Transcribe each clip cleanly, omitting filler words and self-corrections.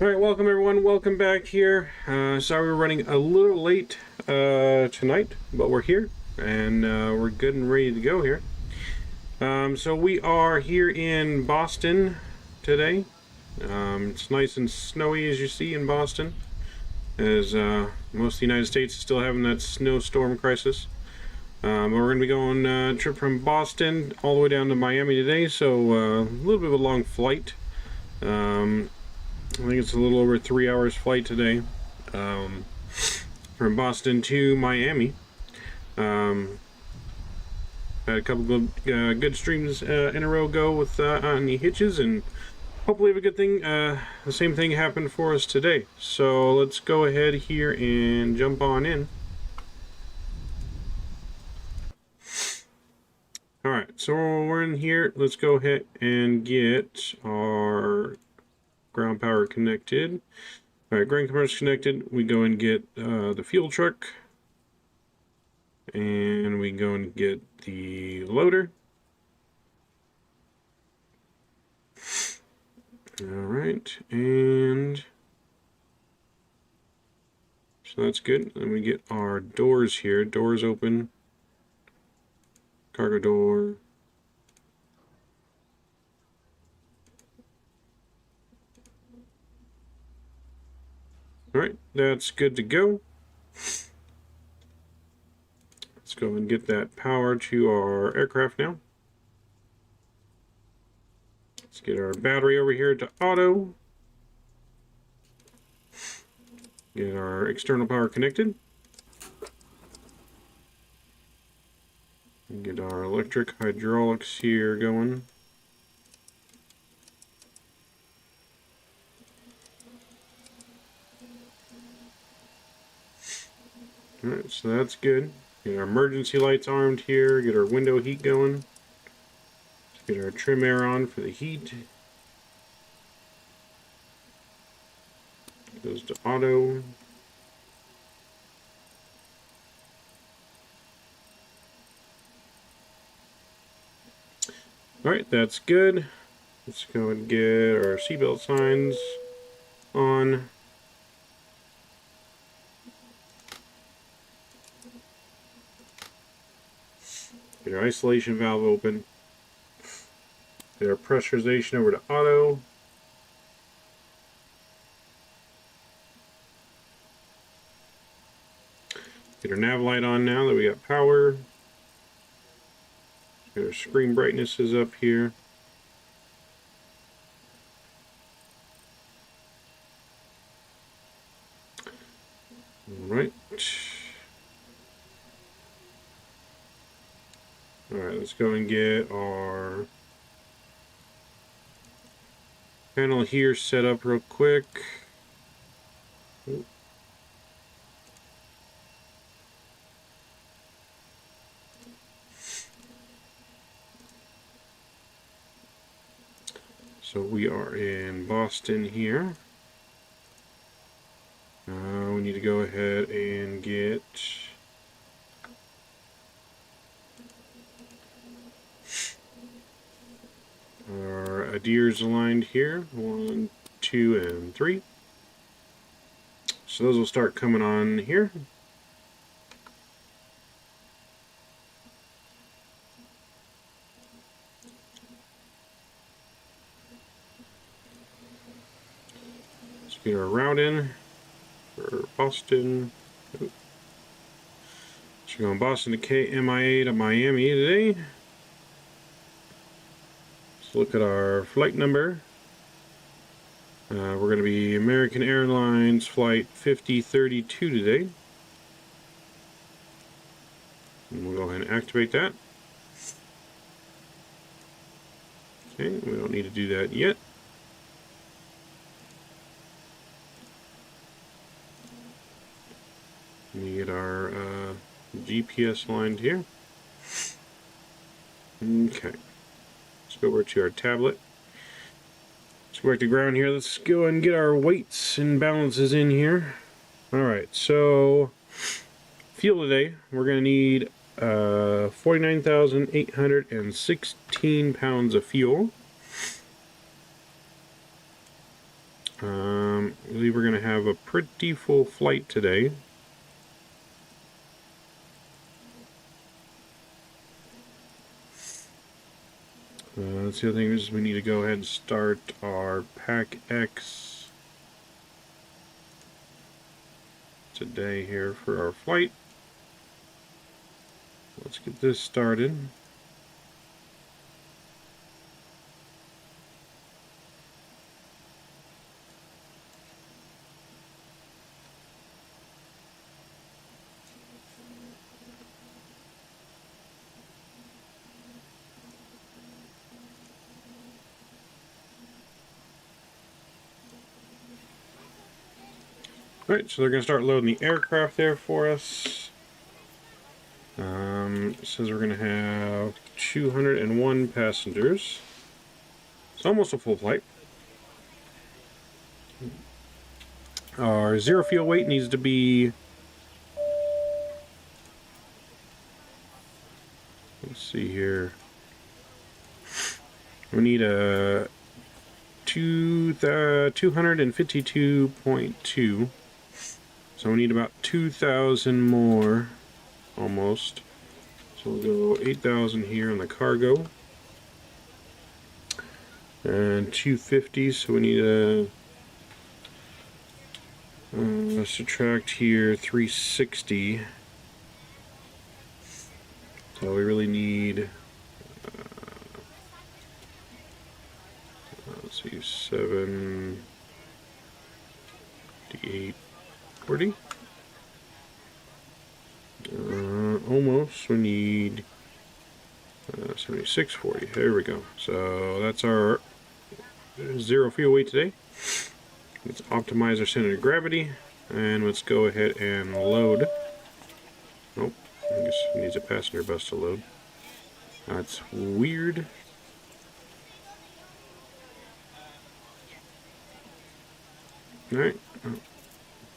Alright, welcome everyone, welcome back here. Sorry we're running a little late tonight, but we're here, and we're good and ready to go here. So we are here in Boston today. It's nice and snowy, as you see, in Boston, as most of the United States is still having that snowstorm crisis. But we're going to be going a trip from Boston all the way down to Miami today, so a little bit of a long flight. I think it's a little over 3 hours flight today, from Boston to Miami. Had a couple of good streams in a row go with on the hitches, and hopefully have a good thing. The same thing happened for us today. So let's go ahead here and jump on in. Alright, so we're in here. Let's go ahead and get our ground power connected. Alright, ground commerce connected. We go and get the fuel truck. And we go and get the loader. Alright, and so that's good. Then we get our doors here. Doors open. Cargo door. Alright, that's good to go. Let's go and get that power to our aircraft now. Let's get our battery over here to auto. Get our external power connected. Get our electric hydraulics here going. Alright, so that's good. Get our emergency lights armed here. Get our window heat going. Get our trim air on for the heat. Goes to auto. Alright, that's good. Let's go and get our seatbelt signs on. Get our isolation valve open. Get our pressurization over to auto. Get our nav light on now that we got power. Get our screen brightness is up here. Alright. Alright, let's go and get our panel here set up real quick. So we are in Boston here. We need to go ahead and get our adheres aligned here. 1, 2, and 3. So those will start coming on here. Let's get our route in for Boston. So we're going Boston to KMIA to Miami today. Let's look at our flight number. We're going to be American Airlines flight 5032 today. And we'll go ahead and activate that. Okay, we don't need to do that yet. We get our GPS lined here. Okay. Let's go over to our tablet. Let's go back to ground here. Let's go and get our weights and balances in here. Alright, so fuel today, we're going to need 49,816 pounds of fuel. I believe we're going to have a pretty full flight today. That's the other thing is we need to go ahead and start our Pack X today here for our flight. Let's get this started. Alright, so they're going to start loading the aircraft there for us. It says we're going to have 201 passengers. It's almost a full flight. Our zero fuel weight needs to be... Let's see here. We need a 252.2. So we need about 2,000 more, almost. So we'll go 8,000 here on the cargo. And 250, so we need a subtract here 360. So we really need, let's see, 78. 40. Almost. We need 7640. There we go. So that's our zero fuel weight today. Let's optimize our center of gravity, and let's go ahead and load. Nope. I guess it needs a passenger bus to load. That's weird. All right. Oh.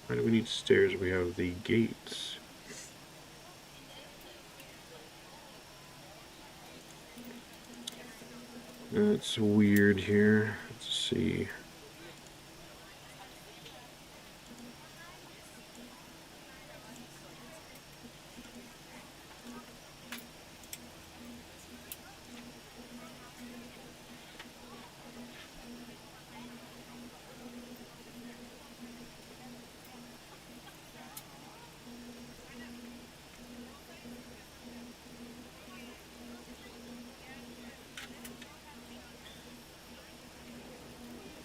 Why do we need stairs? We have the gates. That's weird here. Let's see.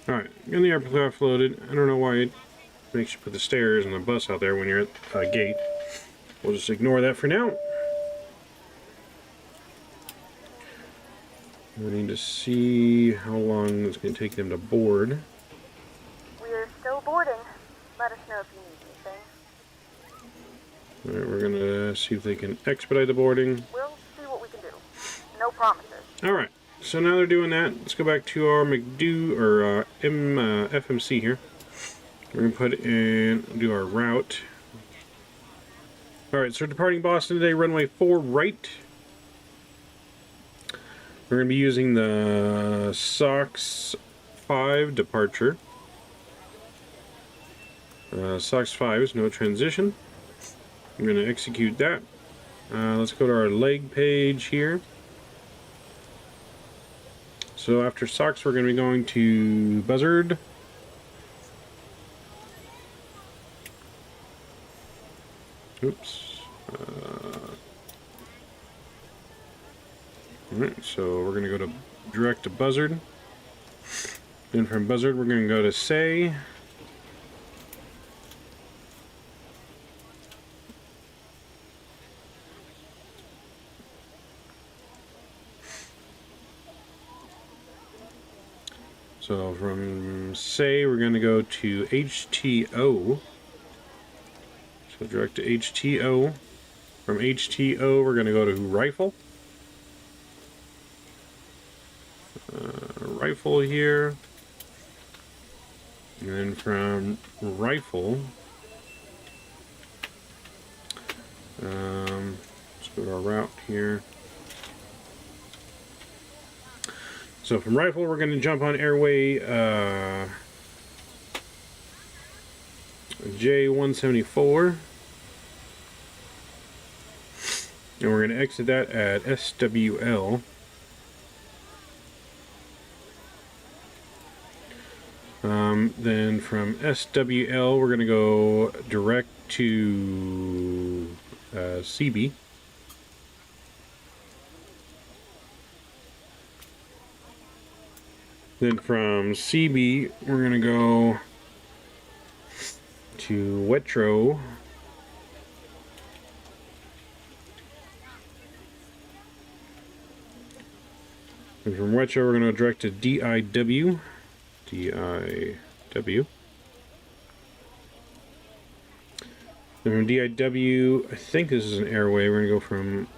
Alright, getting the aircraft loaded. I don't know why it makes you put the stairs and the bus out there when you're at the gate. We'll just ignore that for now. We need to see how long it's going to take them to board. We're still boarding. Let us know if you need anything. Alright, we're going to see if they can expedite the boarding. We'll see what we can do. No promises. Alright. So now they're doing that. Let's go back to our McDo or FMC here. We're gonna put in do our route. All right, so we're departing Boston today, runway 4 right. We're gonna be using the SOX 5 departure. SOX 5 is no transition. I'm gonna execute that. Let's go to our leg page here. So after SOX, we're going to be going to Buzzard. Oops. Alright, so we're going to go to direct to Buzzard. Then from Buzzard, we're going to go to Say. So from Say, we're going to go to HTO. So direct to HTO. From HTO, we're going to go to Rifle. Rifle here. And then from Rifle, let's go to our route here. So from Rifle, we're going to jump on airway J174. And we're going to exit that at SWL. Then from SWL, we're going to go direct to CB. Then from CB, we're going to go to Wetro. And from Wetro, we're going to direct to DIW. DIW. Then from DIW, I think this is an airway. We're going to go from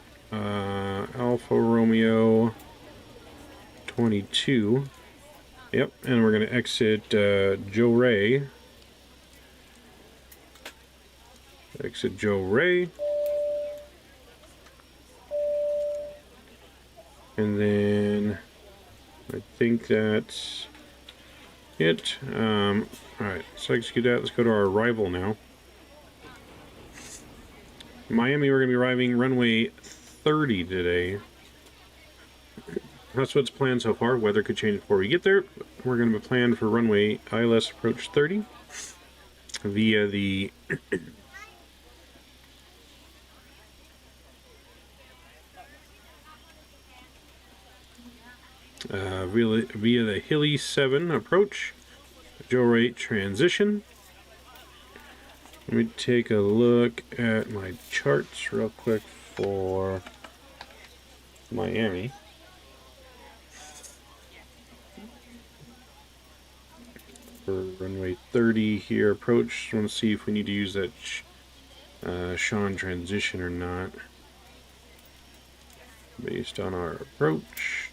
Alpha Romeo 22. Yep, and we're going to exit Joe Ray. Exit Joe Ray. And then I think that's it. Alright, so execute that. Let's go to our arrival now. Miami, we're going to be arriving runway 30 today. That's what's planned so far. Weather could change before we get there. We're going to be planned for runway ILS approach 30 via the via the Hilly 7 approach, Joe Rate transition. Let me take a look at my charts real quick for Miami. For runway 30 here approach, I want to see if we need to use that Sean transition or not, based on our approach.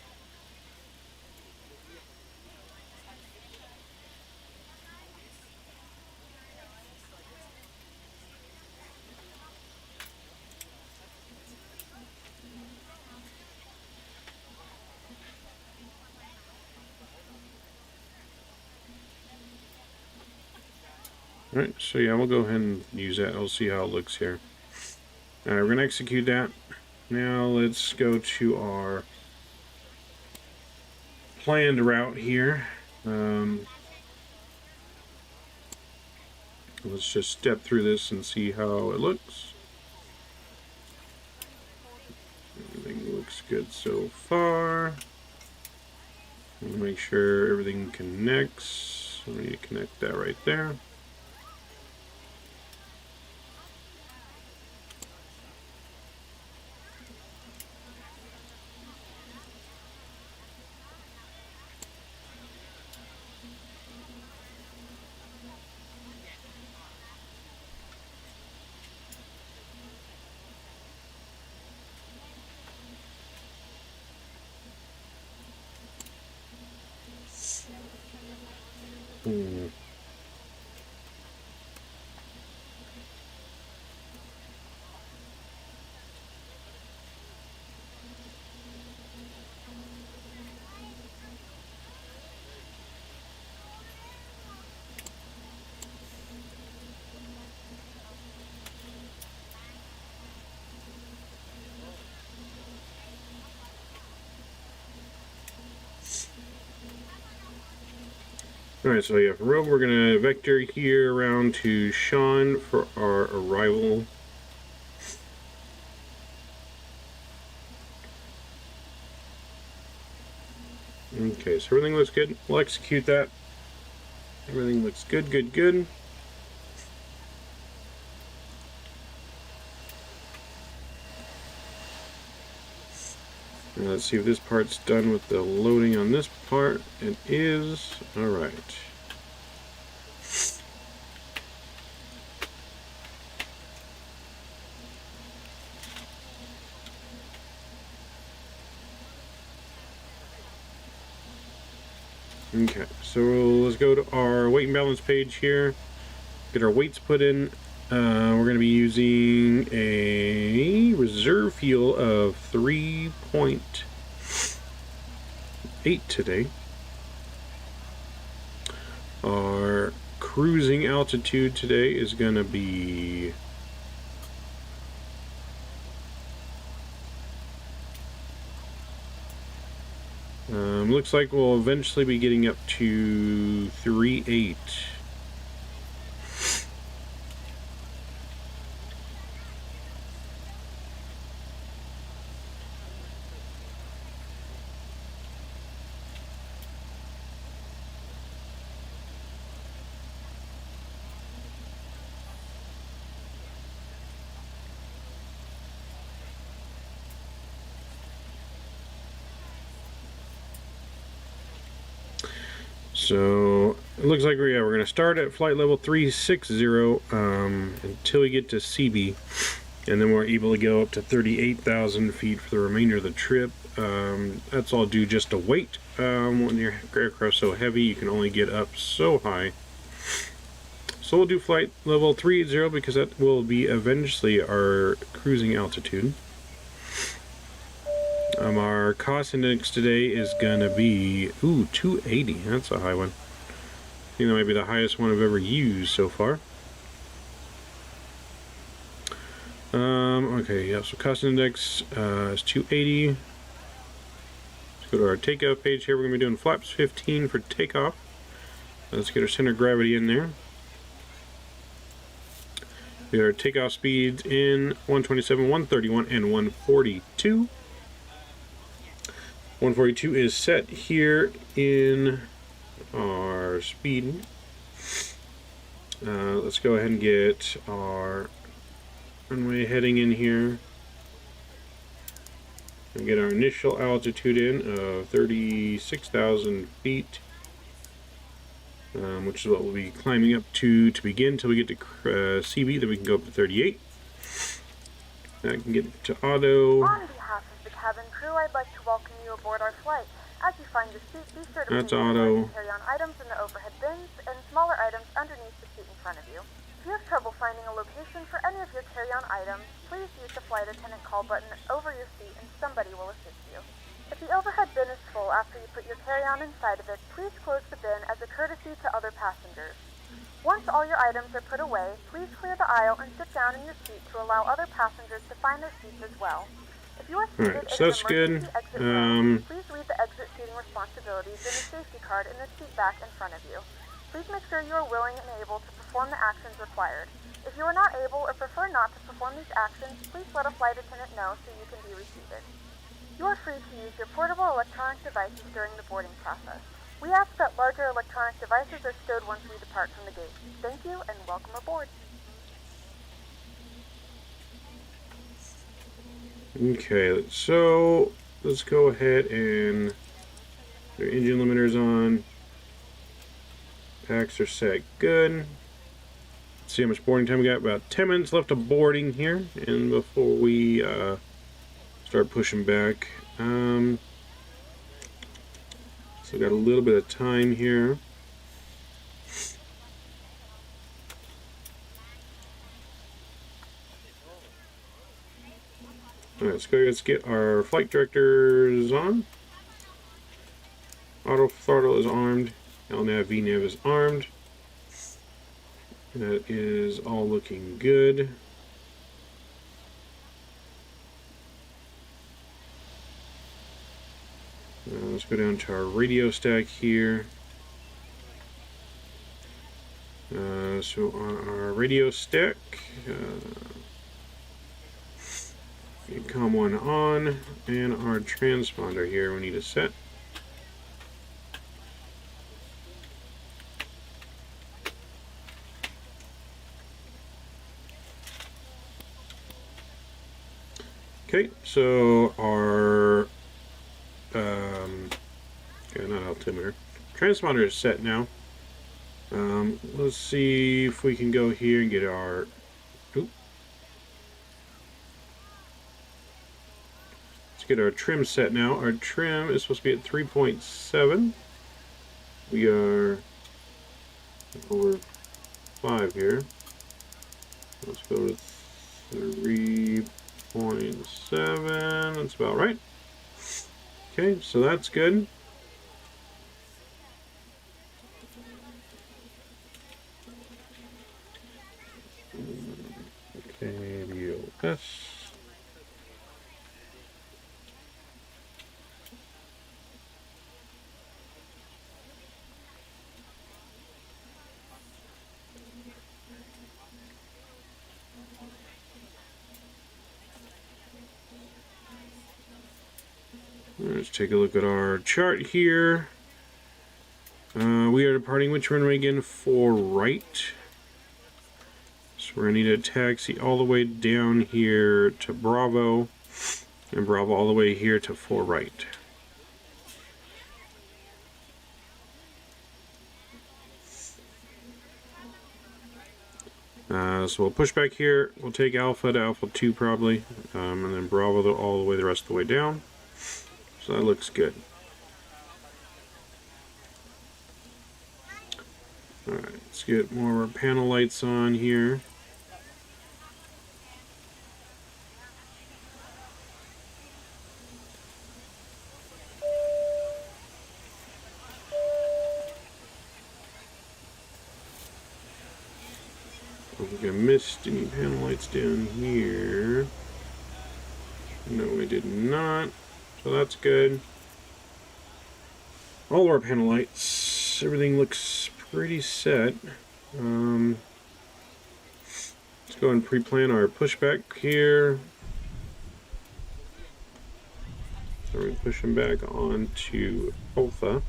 Alright, so yeah, we'll go ahead and use that. We'll see how it looks here. Alright, we're going to execute that. Now let's go to our planned route here. Let's just step through this and see how it looks. Everything looks good so far. We'll make sure everything connects. We need to connect that right there. Alright, so yeah, from Rome we're going to vector here around to Sean for our arrival. Okay, so everything looks good. We'll execute that. Everything looks good, good, good. Now let's see if this part's done with the loading on this part. It is. Alright. Okay, so let's go to our weight and balance page here. Get our weights put in. We're going to be using a reserve fuel of 3.8 today. Our cruising altitude today is going to be looks like we'll eventually be getting up to 3.8. So it looks like we're going to start at flight level 360 until we get to CB, and then we're able to go up to 38,000 feet for the remainder of the trip. That's all due just to weight. When your aircraft's so heavy, you can only get up so high. So we'll do flight level 380 because that will be eventually our cruising altitude. Our cost index today is going to be, 280. That's a high one. I think that might be the highest one I've ever used so far. Okay, yeah, so cost index is 280. Let's go to our takeoff page here. We're going to be doing flaps 15 for takeoff. Let's get our center of gravity in there. We got our takeoff speeds in 127, 131, and 142. 142 is set here in our speed. Let's go ahead and get our runway heading in here and get our initial altitude in of 36,000 feet, which is what we'll be climbing up to begin till we get to CB. Then we can go up to 38. I can get to auto. On behalf of the cabin crew, I'd like to welcome you aboard our flight. As you find your seat, be sure to That's please auto. carry-on items in the overhead bins and smaller items underneath the seat in front of you. If you have trouble finding a location for any of your carry-on items, please use the flight attendant call button over your seat and somebody will assist you. If the overhead bin is full after you put your carry-on inside of it, please close the bin as a courtesy to other passengers. Once all your items are put away, please clear the aisle and sit down in your seat to allow other passengers to find their seats as well. If you are seated Alright, so in that's an emergency good. exit room, please read the exit seating responsibilities in the safety card in the seat back in front of you. Please make sure you are willing and able to perform the actions required. If you are not able or prefer not to perform these actions, please let a flight attendant know so you can be reseated. You are free to use your portable electronic devices during the boarding process. We ask that larger electronic devices are stowed once we depart from the gate. Thank you and welcome aboard. Okay, so let's go ahead and their engine limiters on. Packs are set good. Let's see how much boarding time we got. About 10 minutes left of boarding here, and before we start pushing back. So got a little bit of time here. Alright, let's get our flight directors on. Auto throttle is armed. LNAV, VNAV is armed. That is all looking good. Let's go down to our radio stack here. So on our radio stack, COM1 on, and our transponder here we need to set. Okay, so our not altimeter, transponder is set now. Let's see if we can go here and get our. Let's get our trim set now. Our trim is supposed to be at 3.7. We are over 5 here. Let's go to 3.7. That's about right. Okay, so that's good. this. Let's take a look at our chart here. We are departing which runway again? 4 right. So we're going to need a taxi all the way down here to Bravo, and Bravo all the way here to 4 right. So we'll push back here. We'll take Alpha to Alpha 2 probably, and then Bravo all the way the rest of the way down. So that looks good. Alright, let's get more of our panel lights on here. I think I missed any panel lights down here. No, we did not. So that's good. All of our panel lights, everything looks pretty set. Let's go and pre-plan our pushback here. So we push them back onto Alpha.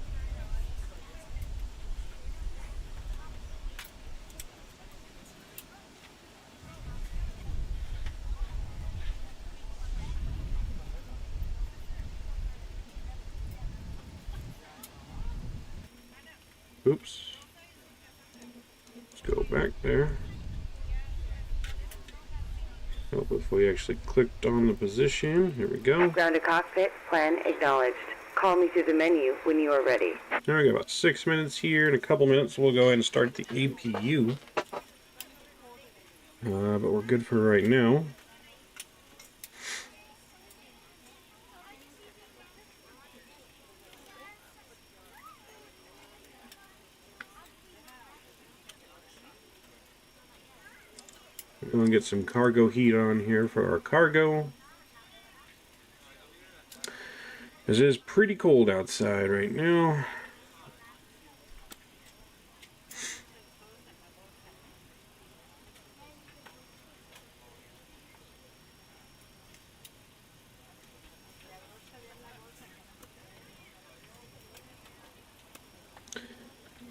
Oops. Let's go back there. Help if we actually clicked on the position. Here we go. Ground to cockpit, plan acknowledged. Call me through the menu when you are ready. Now we got about 6 minutes here. In a couple minutes, we'll go ahead and start the APU. But we're good for right now. We're going to get some cargo heat on here for our cargo. It is pretty cold outside right now.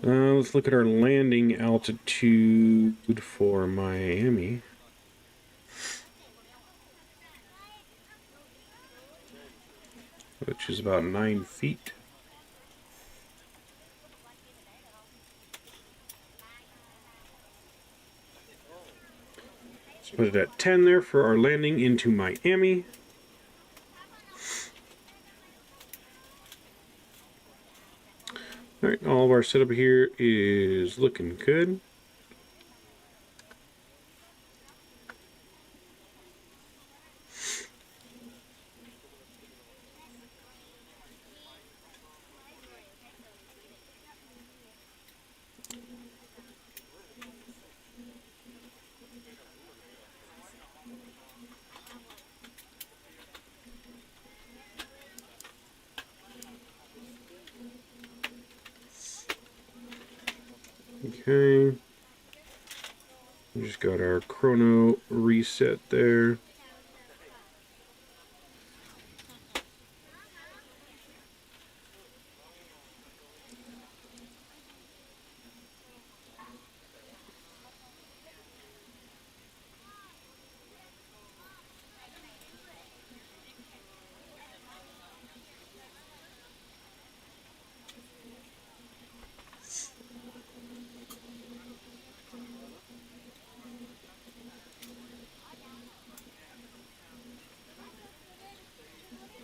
Let's look at our landing altitude for Miami. Which is about 9 feet. Let's put it at 10 there for our landing into Miami. Alright, all of our setup here is looking good. Okay, we just got our chrono reset there.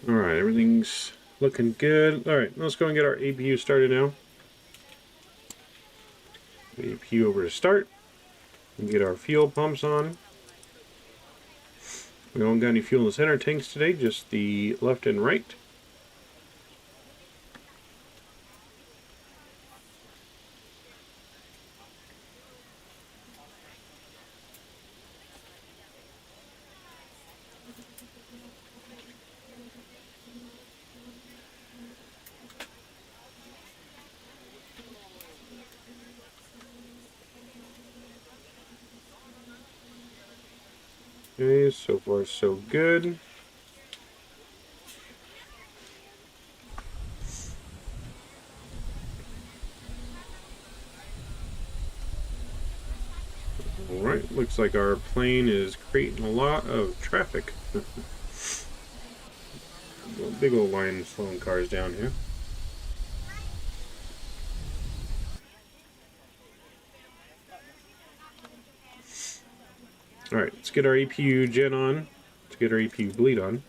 Alright, everything's looking good. Alright, let's go and get our APU started now. APU over to start. And get our fuel pumps on. We don't got any fuel in the center tanks today, just the left and right. Okay, so far so good. Alright, looks like our plane is creating a lot of traffic. Big old line slowing cars down here. Alright, let's get our APU gen on. Let's get our APU bleed on.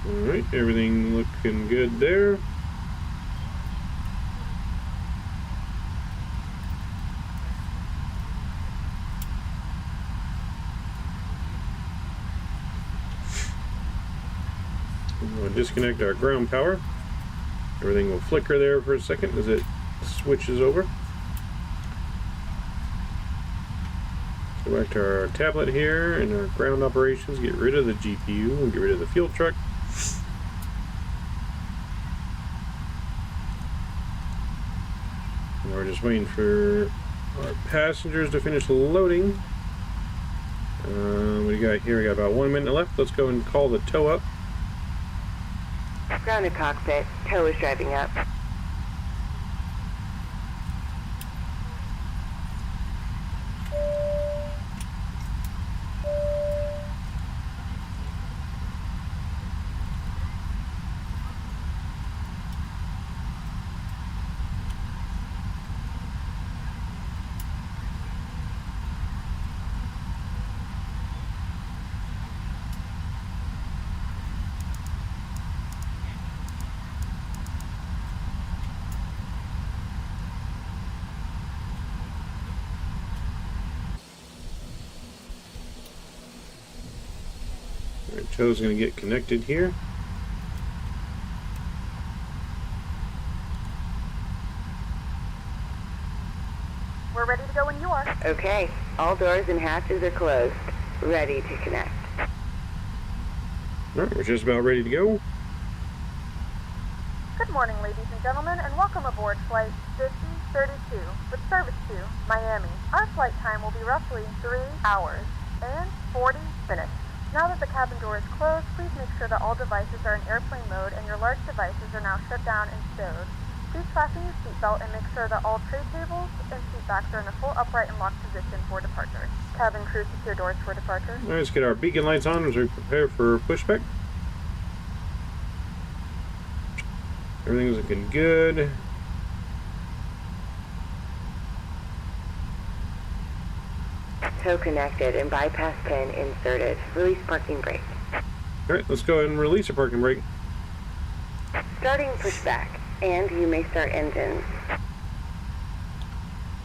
Alright, everything looking good there. We'll disconnect our ground power. Everything will flicker there for a second as it switches over. Go back to our tablet here and our ground operations. Get rid of the GPU and get rid of the fuel truck. And we're just waiting for our passengers to finish loading. What do you got here? We got about 1 minute left. Let's go and call the tow up. Grounded cockpit. Tow is driving up. Alright, tow's going to get connected here. We're ready to go when you are. Okay. All doors and hatches are closed. Ready to connect. Alright, we're just about ready to go. Good morning, ladies and gentlemen, and welcome aboard Flight 5032 with service to Miami. Our flight time will be roughly 3 hours and 40 minutes. Now that the cabin door is closed, please make sure that all devices are in airplane mode and your large devices are now shut down and stowed. Please fasten your seatbelt and make sure that all tray tables and seat backs are in a full upright and locked position for departure. Cabin crew, secure doors for departure. Alright, let's get our beacon lights on as we prepare for pushback. Everything's looking good. Tow connected and bypass pin inserted. Release parking brake. Alright, let's go ahead and release our parking brake. Starting pushback. And you may start engines.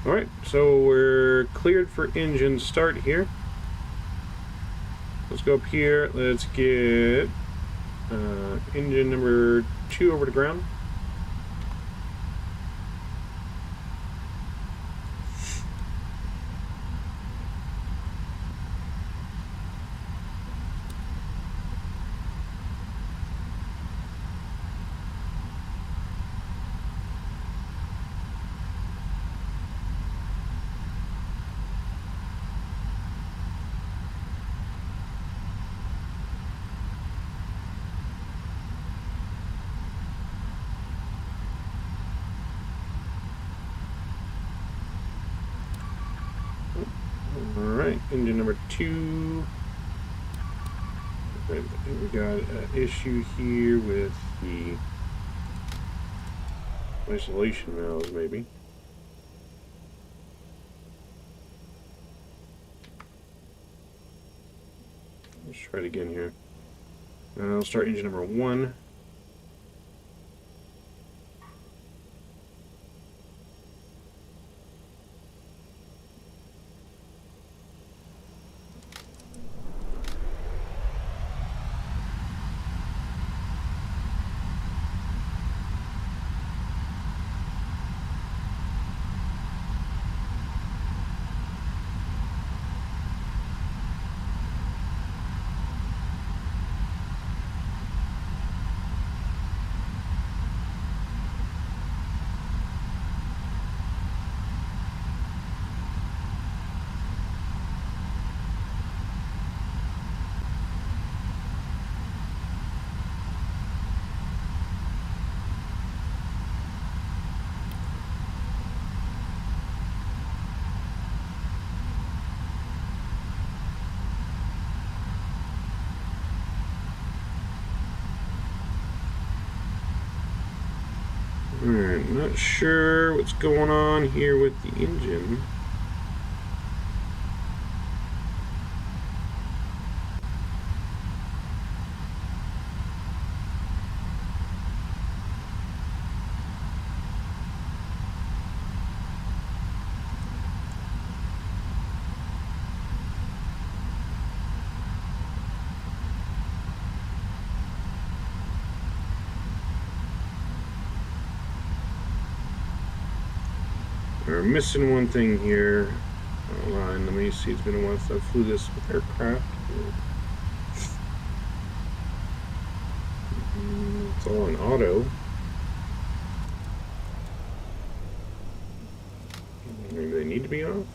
Alright, so we're cleared for engine start here. Let's go up here. Let's get engine number 2 over to ground. Alright, engine number 2. Right, I think we got an issue here with the isolation valves, maybe. Let's try it again here. I'll start engine number 1. Alright, not sure what's going on here with the engine. We're missing one thing here. Hold on, let me see. It's been a while since I flew this aircraft. It's all in auto. Maybe they need to be off.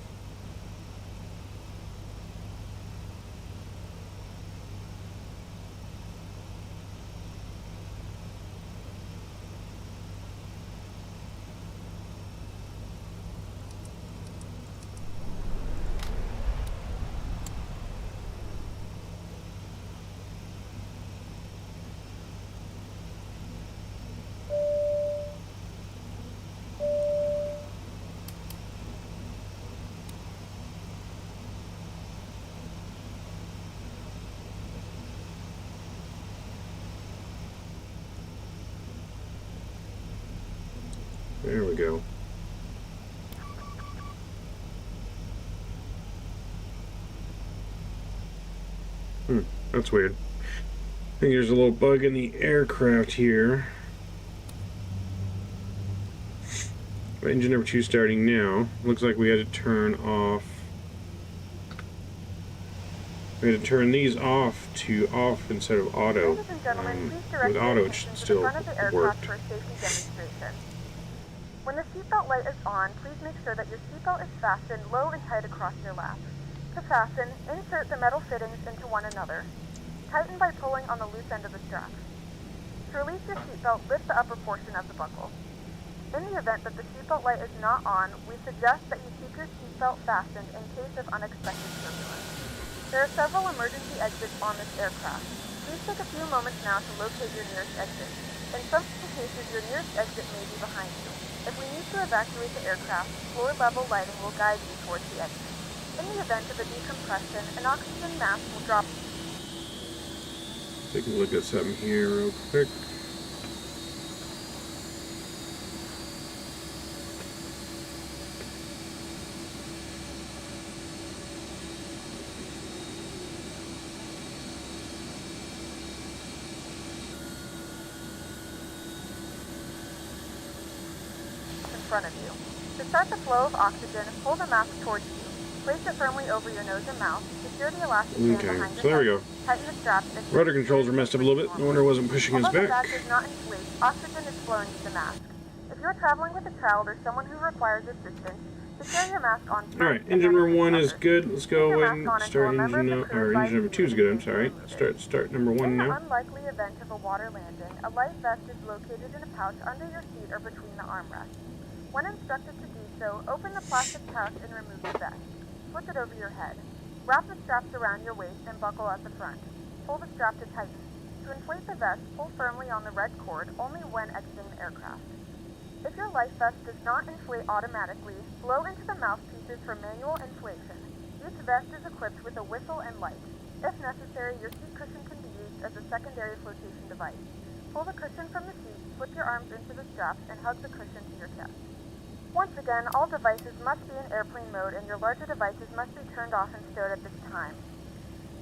There we go. That's weird. I think there's a little bug in the aircraft here. Engine number 2 starting now. Looks like we had to turn off. We had to turn these off to off instead of auto. Ladies and gentlemen, please direct With your auto, it attention should to the still front of the aircraft work. for a safety demonstration. When the seatbelt light is on, please make sure that your seatbelt is fastened low and tight across your lap. To fasten, insert the metal fittings into one another. Tighten by pulling on the loose end of the strap. To release your seatbelt, lift the upper portion of the buckle. In the event that the seatbelt light is not on, we suggest that you keep your seatbelt fastened in case of unexpected turbulence. There are several emergency exits on this aircraft. Please take a few moments now to locate your nearest exit. In some cases, your nearest exit may be behind you. If we need to evacuate the aircraft, floor-level lighting will guide you towards the exit. In the event of a decompression, an oxygen mask will drop. Take a look at something here real quick. In front of you. To start the flow of oxygen, pull the mask towards you. Place it firmly over your nose and mouth. Secure the elastic band Okay, behind your so there we head. go. Tighten the straps. And Rudder controls are messed up a little bit. No wonder it wasn't pushing us Although the back. bag does not inflate, oxygen is flowing to the mask. If you're traveling with a child or someone who requires assistance, secure your mask on first. Alright, and engine then number 1 cover. is good. Let's go Keep your ahead mask on and until start a member of engine the crew or advises engine number 2 is you good. to I'm sorry. remove it. Start number 1 In the now. unlikely event of a water landing, a life vest is located in a pouch under your seat or between the armrests. When instructed to do so, open the plastic pouch and remove the vest. Flip it over your head. Wrap the straps around your waist and buckle at the front. Pull the strap to tighten. To inflate the vest, pull firmly on the red cord only when exiting the aircraft. If your life vest does not inflate automatically, blow into the mouthpieces for manual inflation. Each vest is equipped with a whistle and light. If necessary, your seat cushion can be used as a secondary flotation device. Pull the cushion from the seat, slip your arms into the straps, and hug the cushion to your chest. Once again, all devices must be in airplane mode and your larger devices must be turned off and stowed at this time.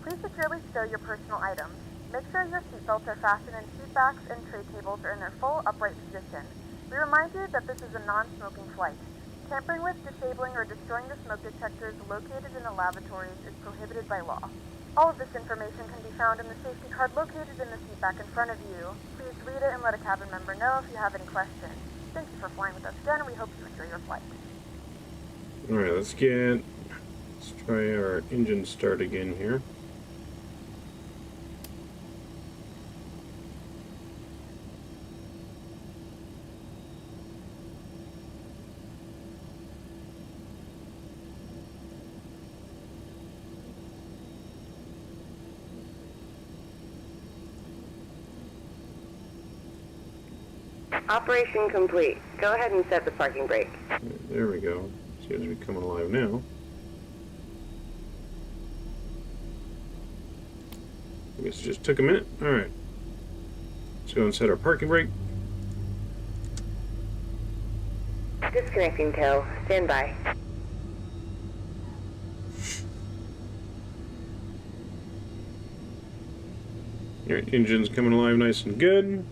Please securely stow your personal items. Make sure your seatbelts are fastened and seat backs and tray tables are in their full upright position. We remind you that this is a non-smoking flight. Tampering with, disabling, or destroying the smoke detectors located in the lavatories is prohibited by law. All of this information can be found in the safety card located in the seat back in front of you. Please read it and let a cabin member know if you have any questions. Thank you for flying with us again, and we hope you enjoy your flight. Alright, let's try our engine start again here. Operation complete. Go ahead and set the parking brake. There we go. Seems to be coming alive now. I guess it just took a minute. Alright. Let's go and set our parking brake. Disconnecting tow. Stand by. Alright, engine's coming alive nice and good.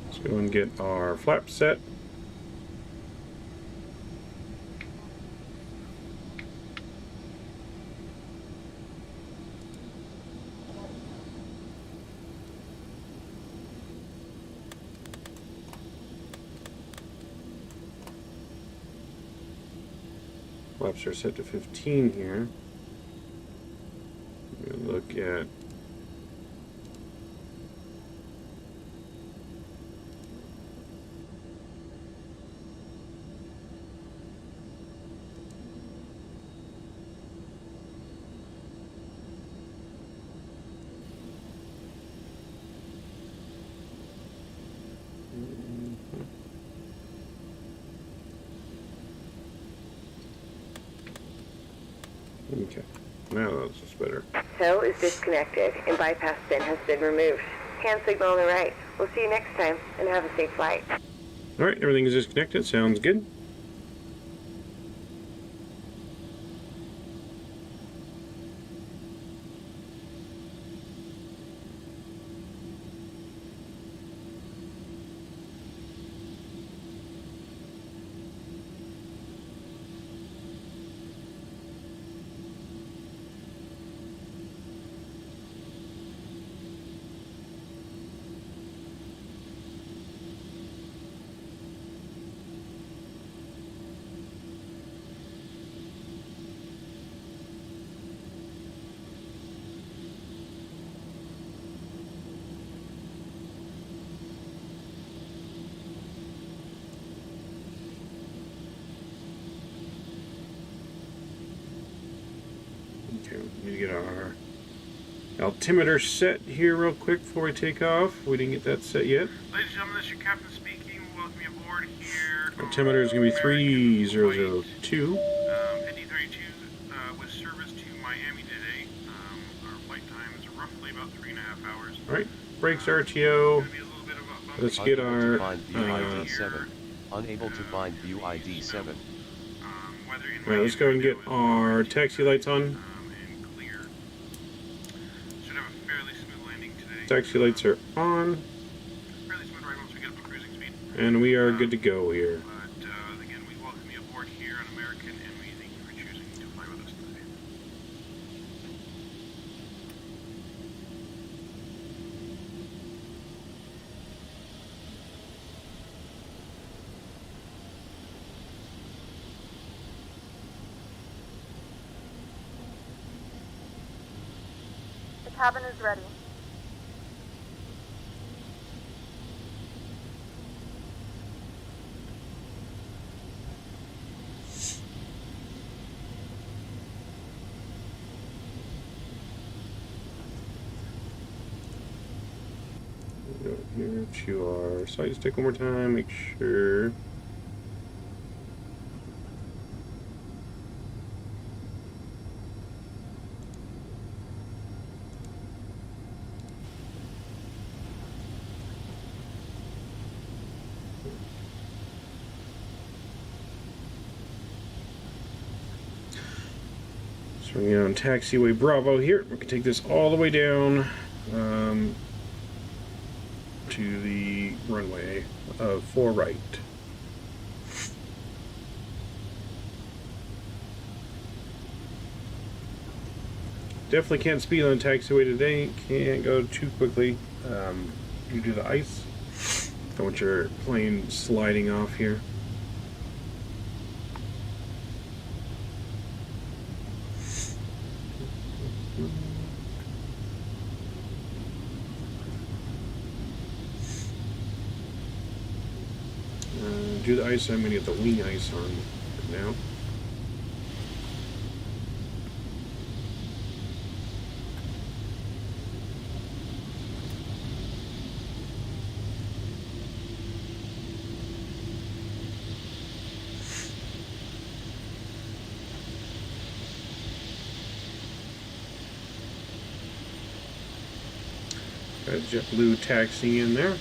Let's go and get our flap set. Flaps are set to 15 here. We'll look at okay, now that's just better. Tow is disconnected and bypass pin has been removed. Hand signal on the right. We'll see you next time and have a safe flight. Alright, everything is disconnected. Sounds good. Okay, we need to get our altimeter set here real quick before we take off. We didn't get that set yet. Ladies and gentlemen, this is your captain speaking. Welcome you aboard here. Altimeter is going to be 3002. 5032 with service to Miami today. Our flight time is roughly about 3.5 hours. Alright, brakes RTO. Gonna be a little bit of a bump. Let's get our Unable to find view ID 7. Unable to find view ID 7. Weather in Alright, let's go and get our taxi lights on. and clear. Should have a fairly smooth landing today. Taxi lights are on, Fairly smooth ride once we get up to cruising speed. and we are good to go here. But again, we welcome you aboard here on American, and we thank you for choosing to fly with us today. The cabin is ready. Go here to our sight stick one more time, make sure. So we're on taxiway Bravo here. We can take this all the way down to the runway of 4 right. Definitely can't speed on the taxiway today. Can't go too quickly due to the ice. Don't want your plane sliding off here. Do the ice. I'm going to get the wing ice on now. Got JetBlue taxiing in there.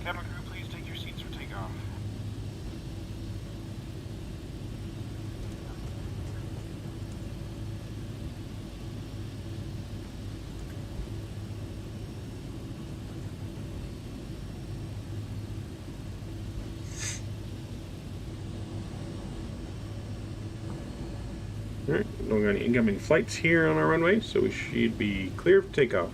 Cabin crew, please take your seats for takeoff. Alright, don't got any incoming flights here on our runway, so we should be clear for takeoff.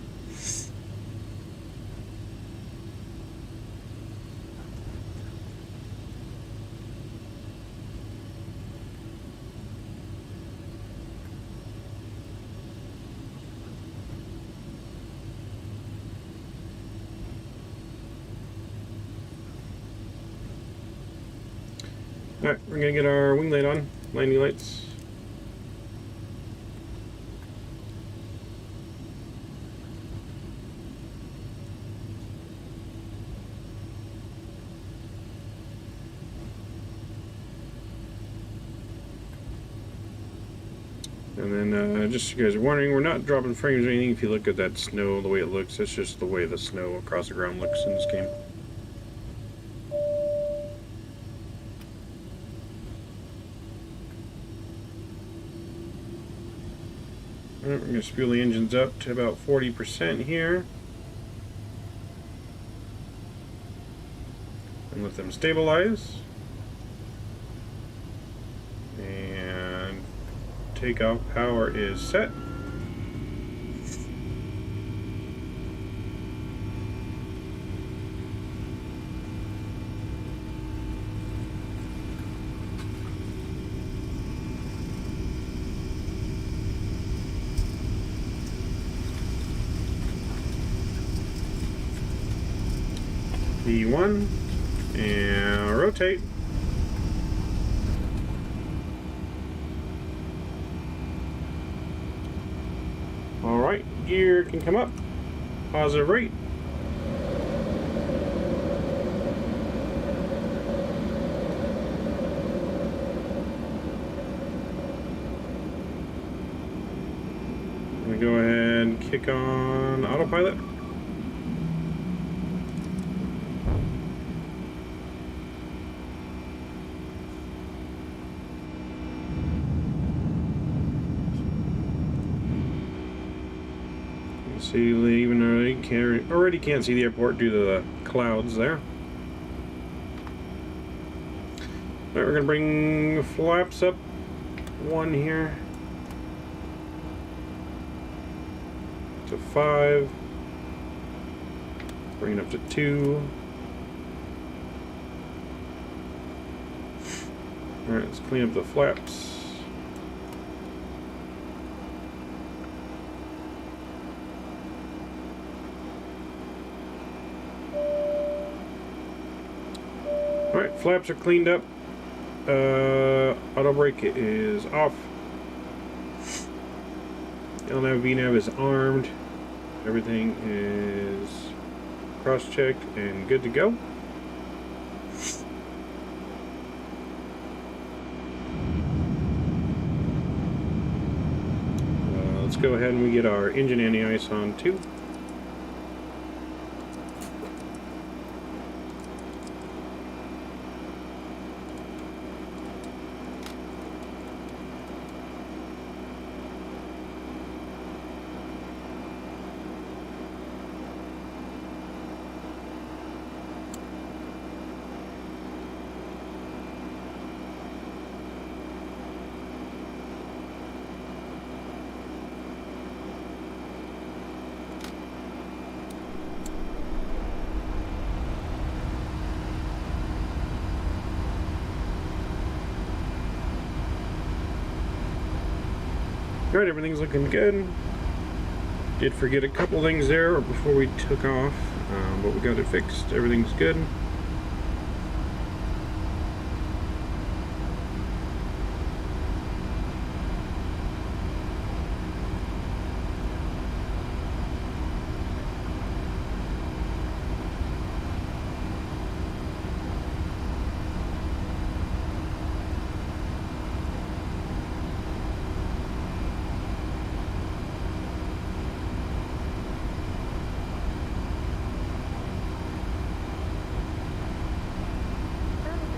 Alright, we're gonna get our wing light on, landing lights. And then, just so you guys are wondering, we're not dropping frames or anything. If you look at that snow, the way it looks, it's just the way the snow across the ground looks in this game. Alright, we're going to spool the engines up to about 40% here. And let them stabilize. And takeoff power is set. V1 and rotate. Alright, gear can come up. Positive rate. I'm going to go ahead and kick on autopilot. See, even already can't see the airport due to the clouds there. Alright, we're gonna bring the flaps up one here to 5. Bring it up to 2. Alright, let's clean up the flaps. Alright, flaps are cleaned up. Auto brake is off. LNAV VNAV is armed. Everything is cross-checked and good to go. Let's go ahead and we get our engine anti-ice on too. Alright, everything's looking good. Did forget a couple things there before we took off, but we got it fixed. Everything's good.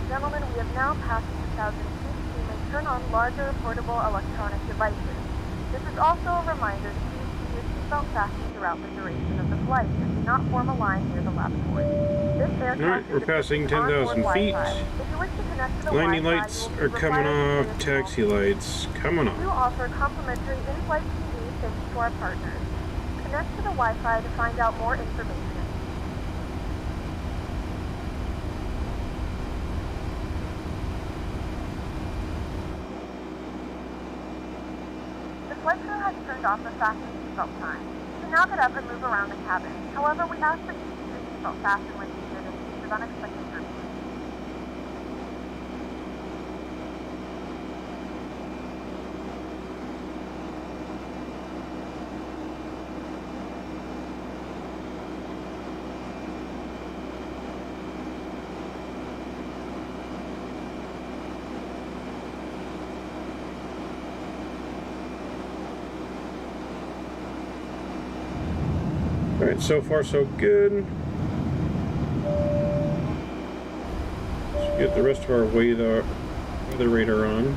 Gentlemen, we have now passed 2,000 feet. We may turn on larger portable electronic devices. This is also a reminder to please keep your seatbelt fastened throughout the duration of the flight and do not form a line near the lavatory. This aircraft Alright, we're passing 10,000 feet. If you wish to connect to the Landing Wi-Fi, lights you will be are coming required to off. use Taxi lights coming We do off. offer complimentary in-flight TV thanks to our partners. Connect to the Wi-Fi to find out more information. The flight crew has turned off the fasten seatbelt sign. You can now get up and move around the cabin. However, we ask that you keep your seatbelt fastened when needed in case of unexpected turbulence. Alright, so far so good. Let's get the rest of our weather radar on.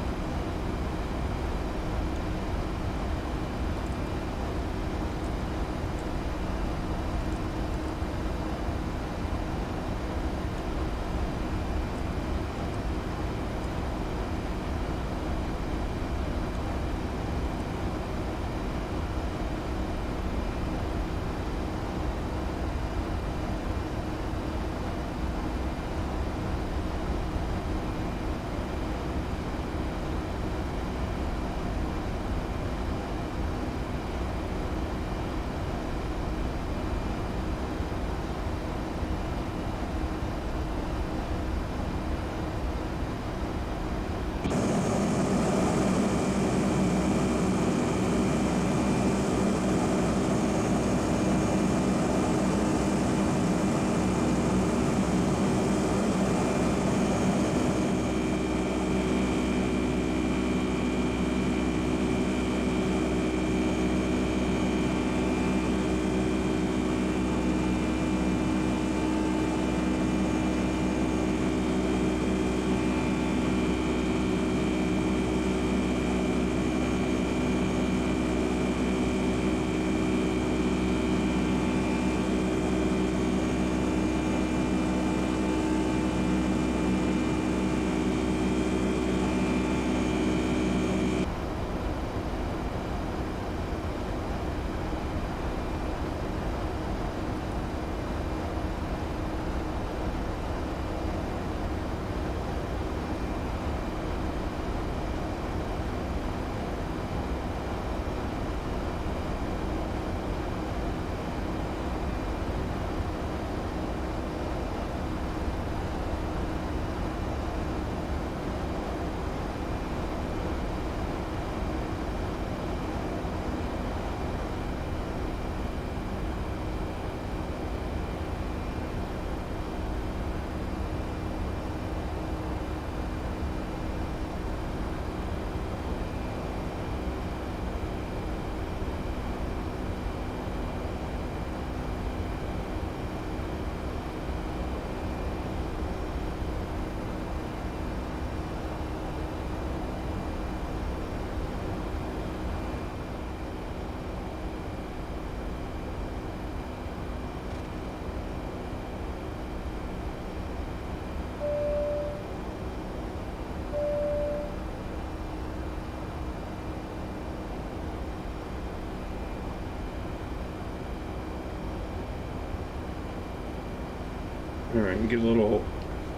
Alright, get a little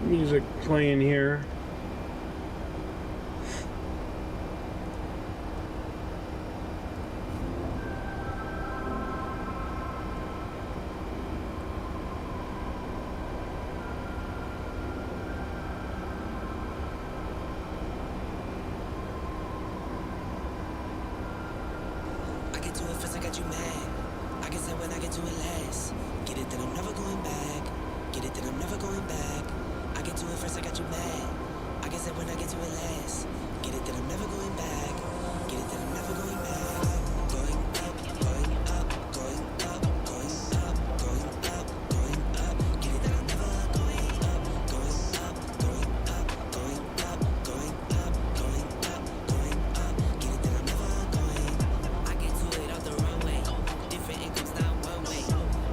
music playing here. got you mad. I guess that when I get to it last. Get it that I'm never going back. Get it that I'm never going back. I get to it first, I got you mad. I guess that when I get to it last. Get it that I'm never going back. Get it that I'm never going back. Going up, going up, going up, going up, going up, going up. Get it that I'm never going up, going up, going up, going up, going up, going up, going up. Get it that I'm never going. I get to it off the runway. Different incomes, not one way.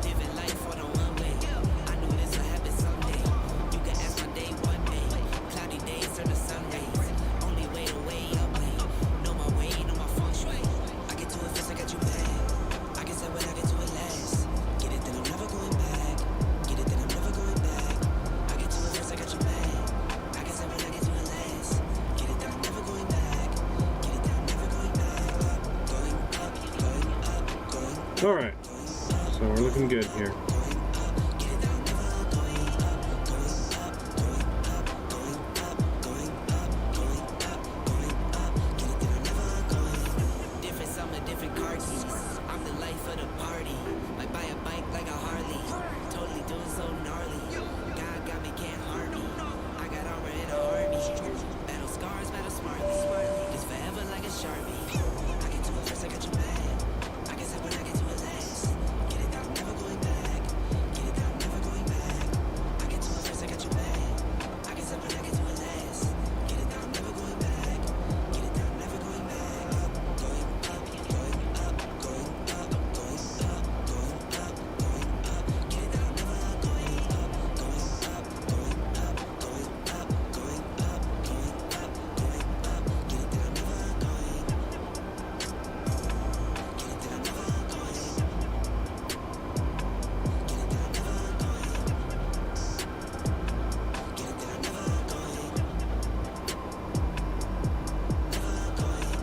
Living life on a one way. I knew this would happen someday. You can ask my day one day. Cloudy days turn to sun rays. Only way to way up way. Know my way, know my feng shui. I get to it first, I got you mad. I guess that when I get to it last. Get it that I'm never going back. Get it that I'm never going back. I get to it first, I got you mad. I guess that when I get to it last. Get it that I'm never going back. Get it that I'm never going back. Going up, going up, going up. All right. So we're looking good here. Different summer, different car keys. I'm the life of the party. Might buy a bike like a Harley. Totally doing so gnarly. God got me, can't harm me. I got armor in a heartbeat. Battle scars, battle smartly. It's forever like a Sharpie. I get to it first, I got you mad. I guess that when I get to it last. Get it that I'm never going back. Get it that I'm never going back. I get to it first, I got you mad. I guess that when I get to it last. Get it that I'm never going back. Get it that I'm never going back. Going up, going up, going up, going up, going up, going up. Get it that I'm never going up, going up, going up, going up, going up, going up, going up. Get it that I'm never going. Get it that I'm never going. Get it that I'm never going. Get it that I'm never going. Never going.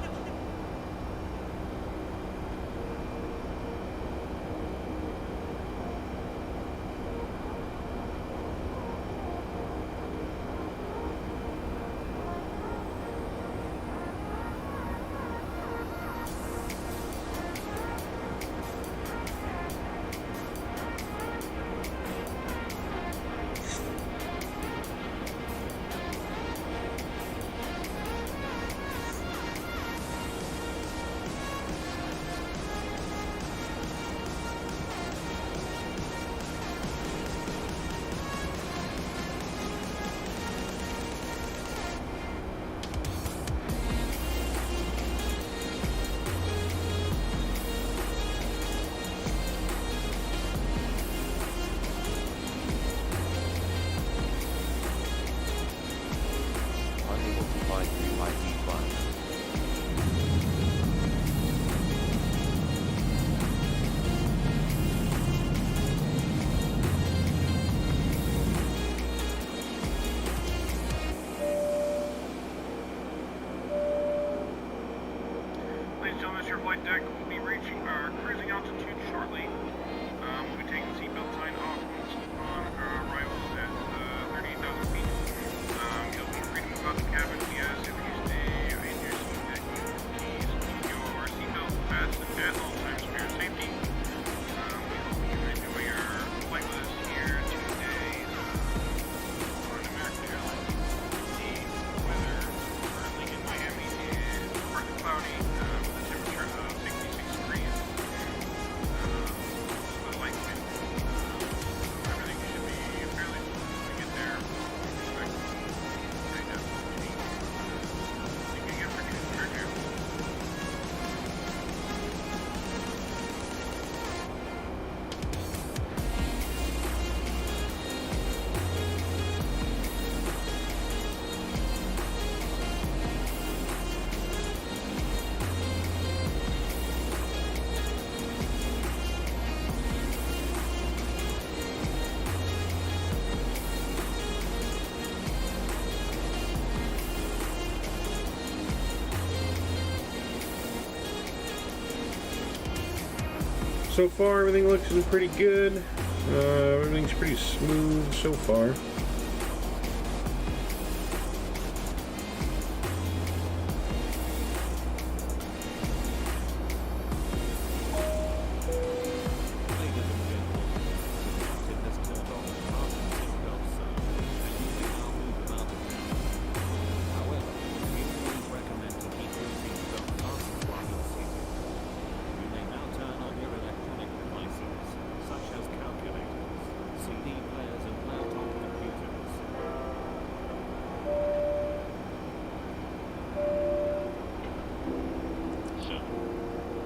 Unable to find view ID file. Ladies and gentlemen, your flight deck will be reaching our cruising altitude shortly. We'll be taking the seatbelt sign off on our arrival at 38,000 feet. You'll be free to move out the cabin. Yes, if you stay in your seat deck, please keep your seatbelt fastened at all times for your safety. We hope you enjoy your flight with us here today on American Airlines. The weather currently in Miami is partly cloudy with a temperature of 66 degrees. With a light wind. Everything should be fairly smooth when we get there. We expect pretty definitely change. Thank you again for choosing our air. So far, everything looks pretty good. Everything's pretty smooth so far.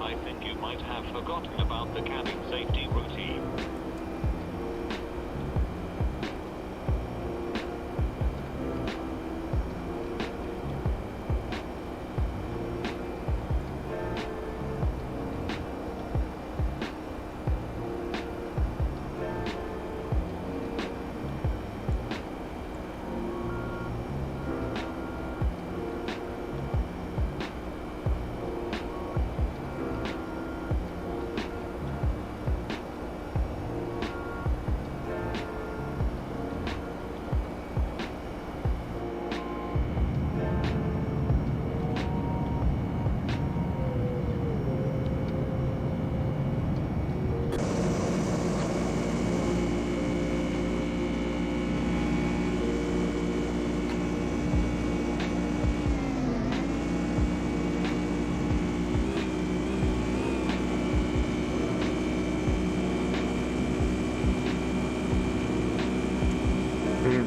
I think you might have forgotten about the cabin safety routine.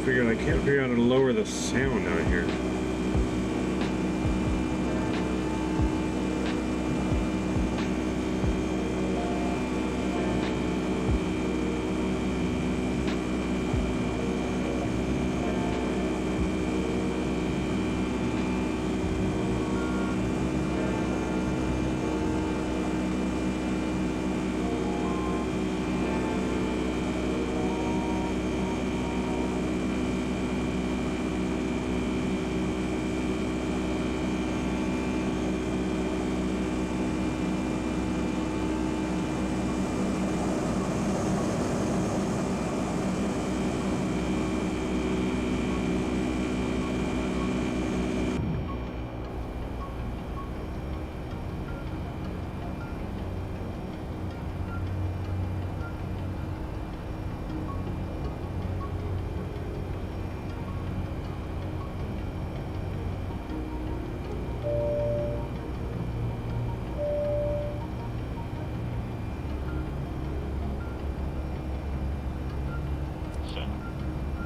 I can't figure out how to lower the sound out here.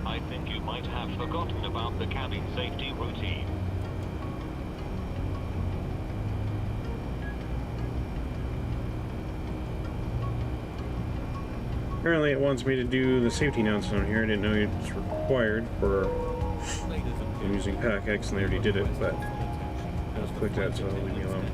I think you might have forgotten about the cabin safety routine. Apparently it wants me to do the safety announcement on here. I didn't know it's required for using PAC-X, and they already did it, but I just clicked that, so it'll leave me alone.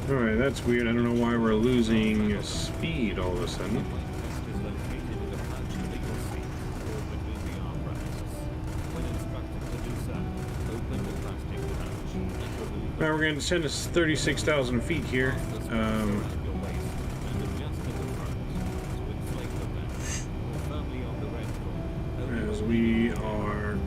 Alright, that's weird. I don't know why we're losing speed all of a sudden. Now we're going to send us 36,000 feet here. As we are...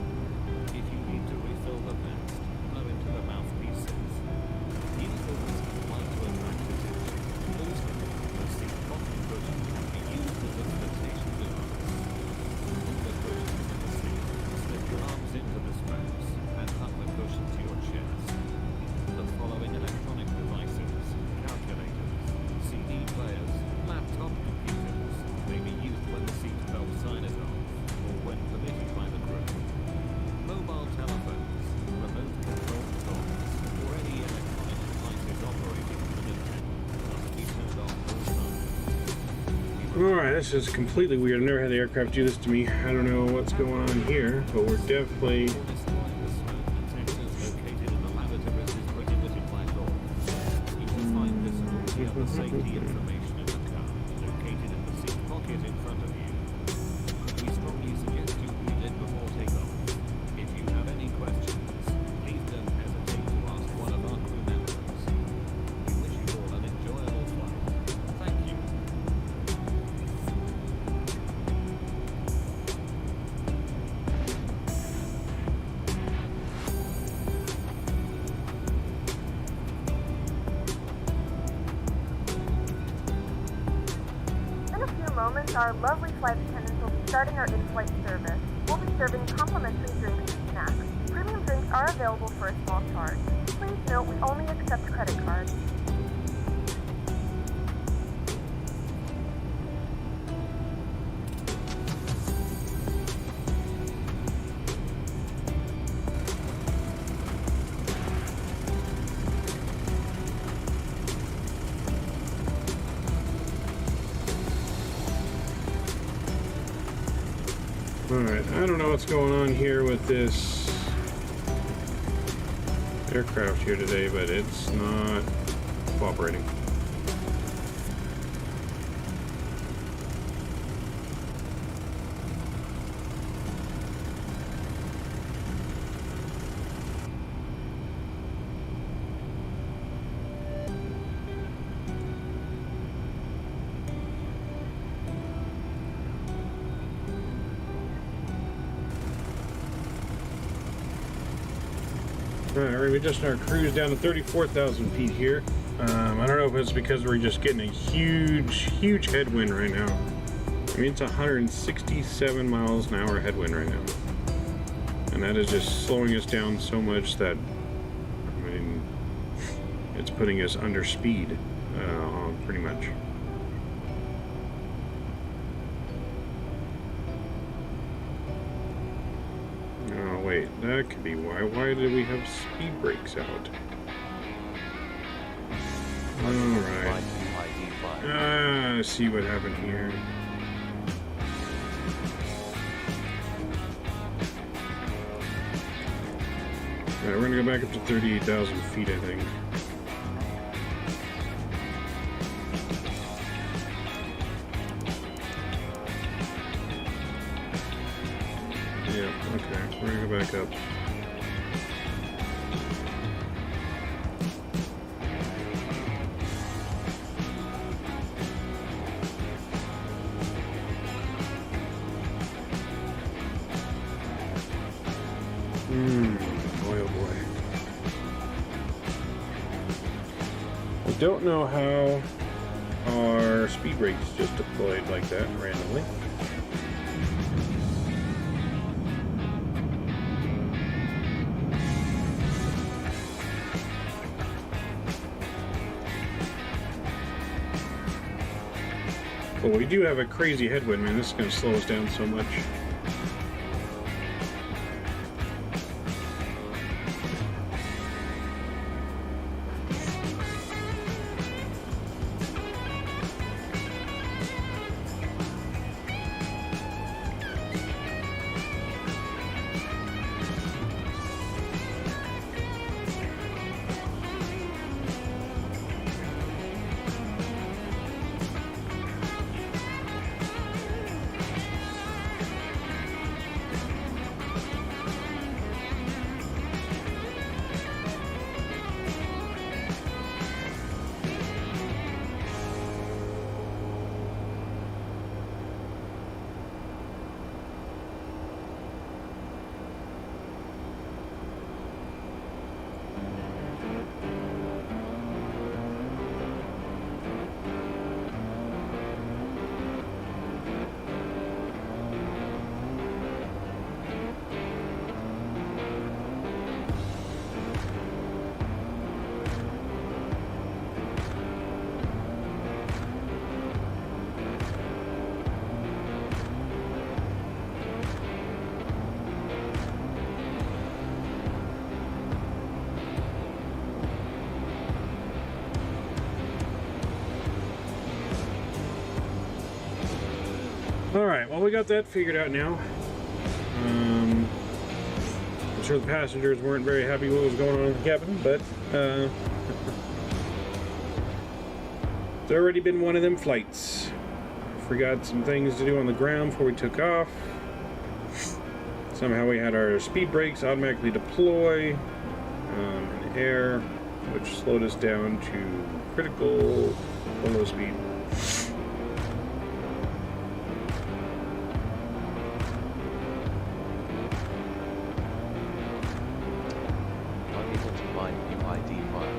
this is completely weird. I've never had the aircraft do this to me. I don't know what's going on here, but we're definitely... Safety information in the car, located in the seat pocket in front of you. We strongly suggest you read it before takeoff. If you have any questions, please don't hesitate to ask one of our crew members. We wish you all an enjoyable flight. Thank you. In a few moments, our lovely flight attendants will be starting our in-flight service. We'll be serving complimentary drinks and snacks. Premium drinks are available for a small charge. Please note we only accept credit cards. Alright, I don't know what's going on here with this aircraft here today, but it's not cooperating. Alright, we're gonna be adjusting our cruise down to 34,000 feet here. I don't know if it's because we're just getting a huge headwind right now. I mean, it's 167 miles an hour headwind right now. And that is just slowing us down so much that, I mean, it's putting us under speed, pretty much. Oh, wait, that could be why. Why did we have speed brakes out? Alright. I see what happened here. Alright, we're gonna go back up to 38,000 feet, I think. Yeah, okay, we're gonna go back up. Boy oh boy. I don't know how our speed brakes just deployed like that randomly. But we do have a crazy headwind, man. This is going to slow us down so much. Alright, well, we got that figured out now. I'm sure the passengers weren't very happy with what was going on in the cabin, but it's already been one of them flights. Forgot some things to do on the ground before we took off. Somehow we had our speed brakes automatically deploy in the air, which slowed us down to critical low speed. Unable to find UID file.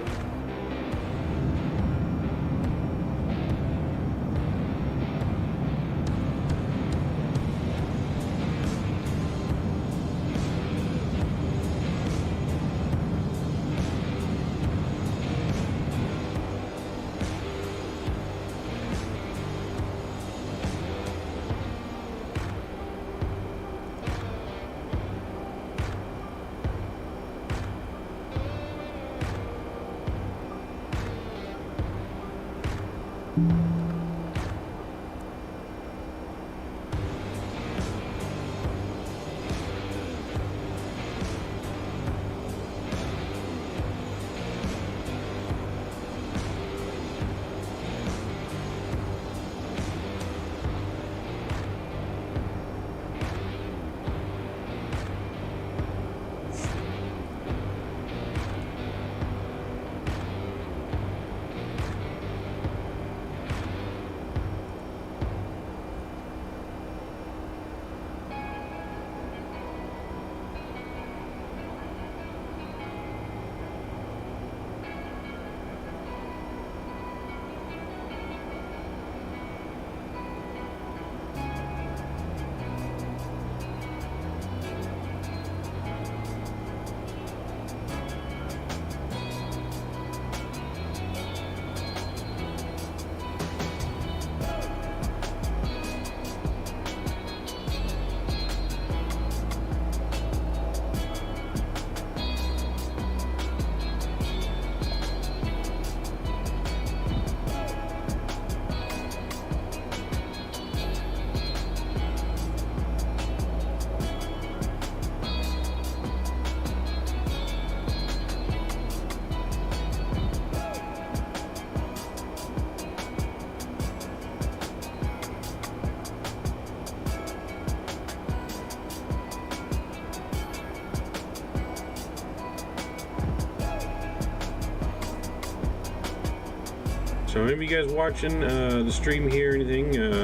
So any of you guys watching the stream here, anything, any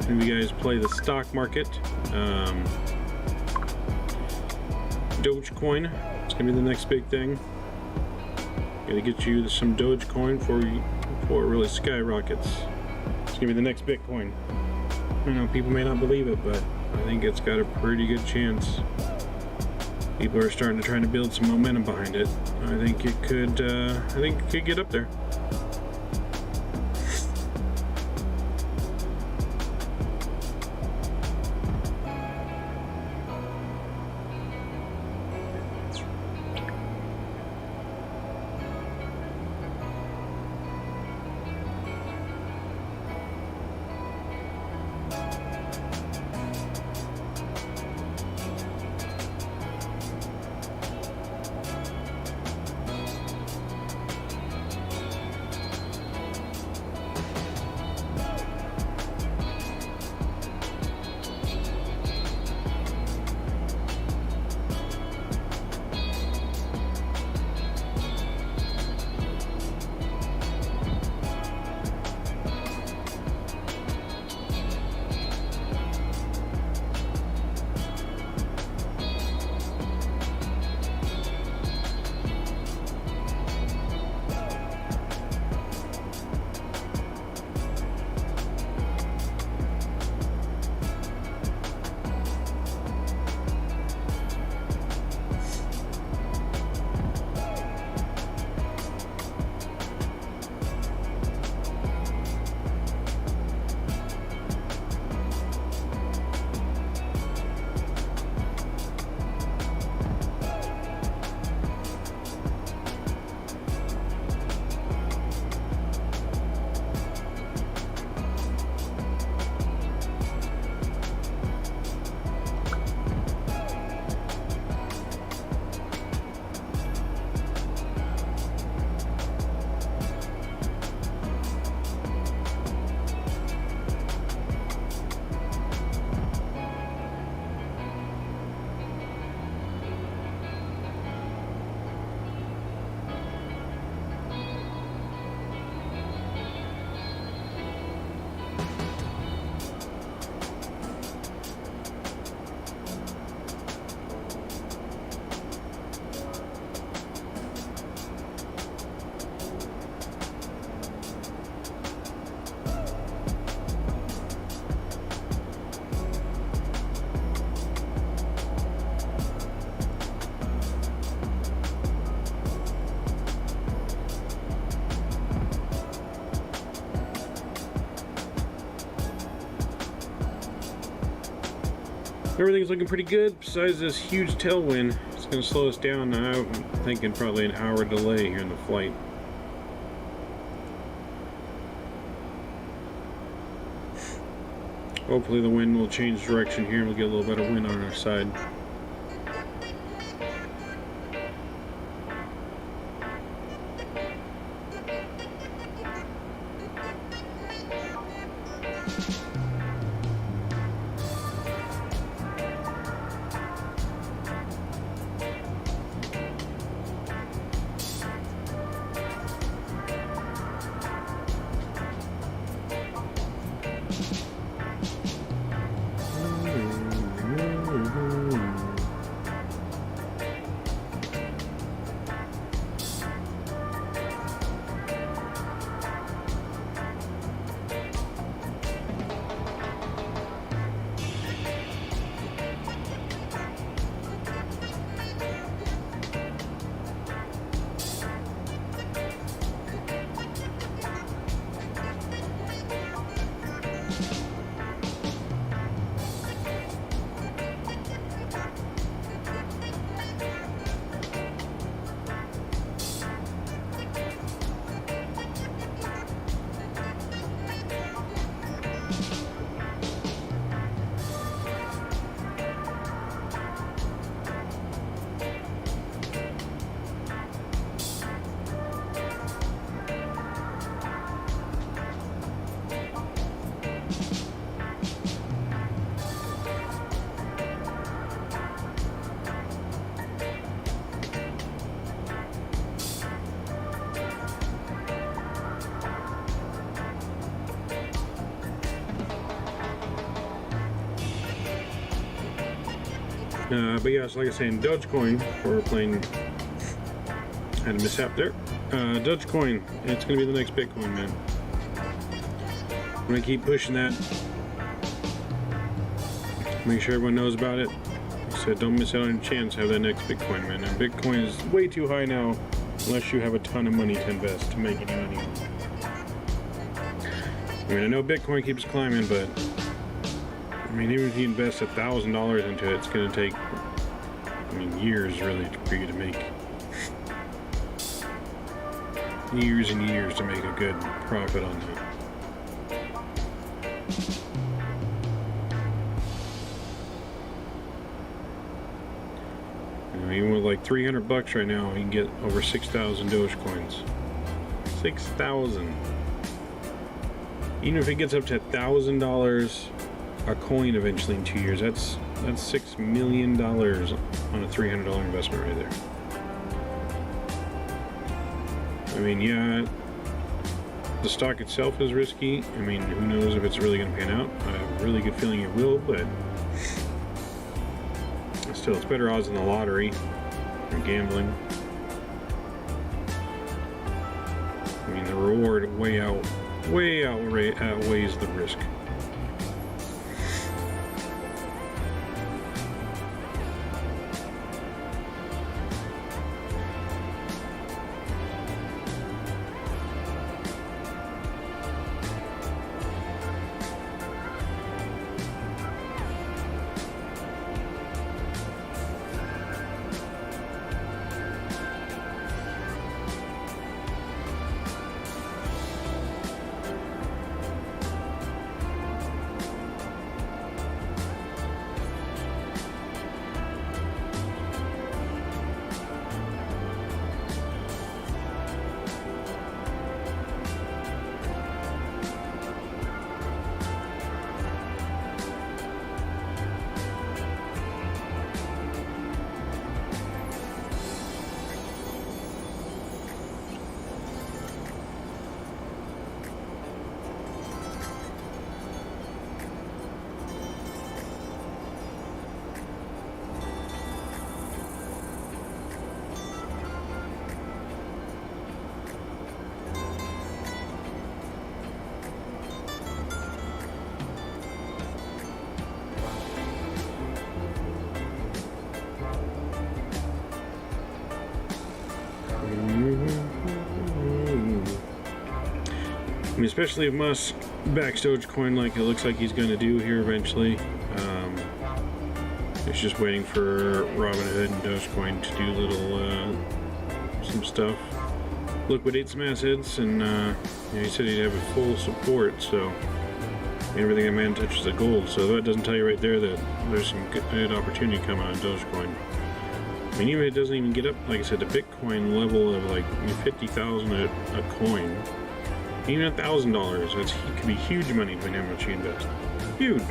of you guys play the stock market, Dogecoin, it's gonna be the next big thing. Gotta get you some Dogecoin before it really skyrockets. It's gonna be the next Bitcoin. I know people may not believe it, but I think it's got a pretty good chance. People are starting to try to build some momentum behind it. I think it could get up there. Everything's looking pretty good besides this huge tailwind. It's going to slow us down. I'm thinking probably an hour delay here in the flight. Hopefully the wind will change direction here and we'll get a little better wind on our side. But yeah, so like I was saying, Dogecoin, we're playing, had a mishap there. Dogecoin, it's going to be the next Bitcoin, man. I'm going to keep pushing that. Make sure everyone knows about it. Like I said, don't miss out on your chance to have that next Bitcoin, man. And Bitcoin is way too high now, unless you have a ton of money to invest to make any money. I mean, I know Bitcoin keeps climbing, but I mean, even if you invest $1,000 into it, it's going to take, I mean, years really for you to make, years and years to make a good profit on that. You know, even with like $300 right now, you can get over 6,000 Dogecoins. 6,000. Even if it gets up to $1,000 a coin eventually in 2 years, that's $6 million on a $300 investment right there. I mean, yeah, the stock itself is risky. I mean, who knows if it's really going to pan out. I have a really good feeling it will, but still, it's better odds than the lottery or gambling. I mean, the reward way outweighs the risk. I mean, especially if Musk backs Dogecoin like it looks like he's going to do here eventually. It's just waiting for Robinhood and Dogecoin to do little some stuff, liquidate some assets, and he said he'd have a full support. So everything that man touches is gold. So that doesn't tell you right there that there's some good opportunity coming on Dogecoin. I mean, even if it doesn't even get up, like I said, the Bitcoin level of like 50,000 a coin, even $1,000, it could be huge money depending on how much you invest. Huge.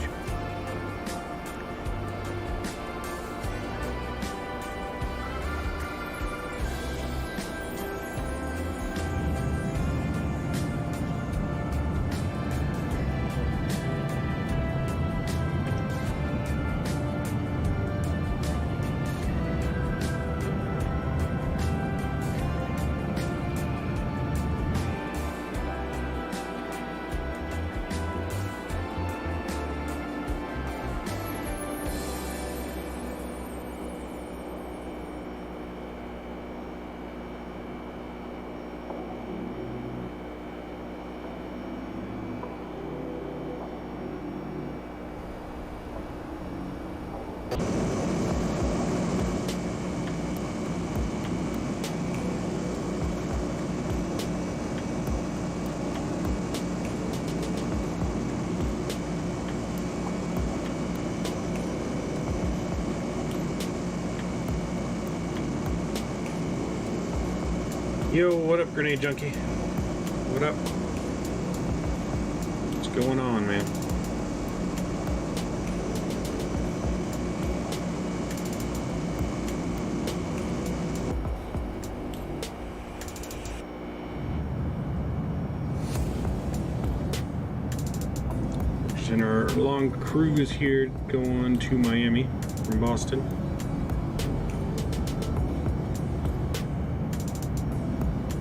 Yo, what up, Grenade Junkie? What up? What's going on, man? Just in our long cruise here going to Miami from Boston.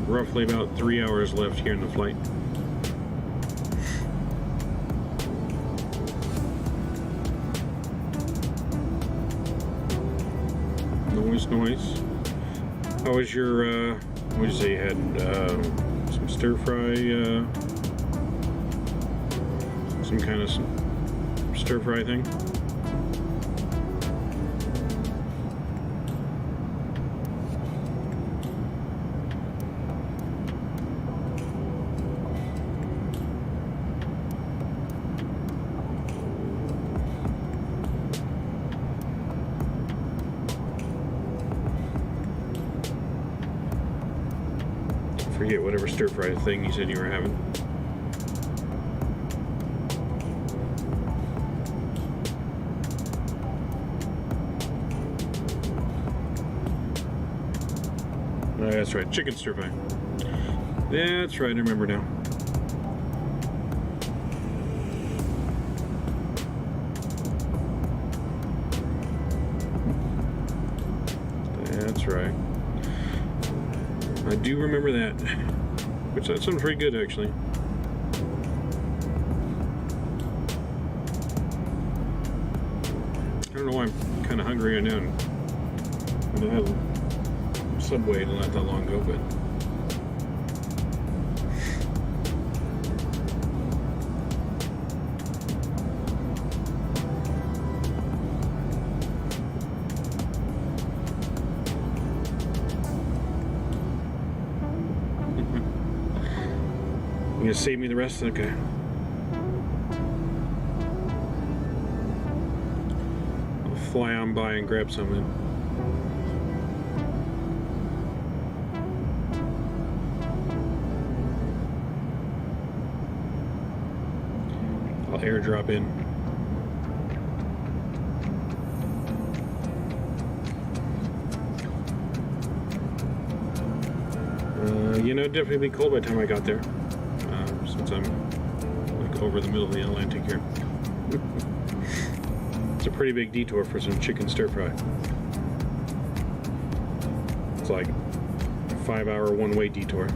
Roughly about 3 hours left here in the flight. Noise. How was your, what did you say you had, some stir fry, some kind of stir fry thing? Forget whatever stir fry thing you said you were having. Oh, that's right, chicken stir fry. That's right, I remember now. That's right. I do remember that, which that sounds pretty good actually. I don't know why I'm kind of hungry right now. I had Subway not that long ago, but you gonna save me the rest? Okay. I'll fly on by and grab something. I'll airdrop in. You know, definitely be cold by the time I got there. Since I'm like over the middle of the Atlantic here. It's a pretty big detour for some chicken stir fry. It's like a 5-hour one-way detour.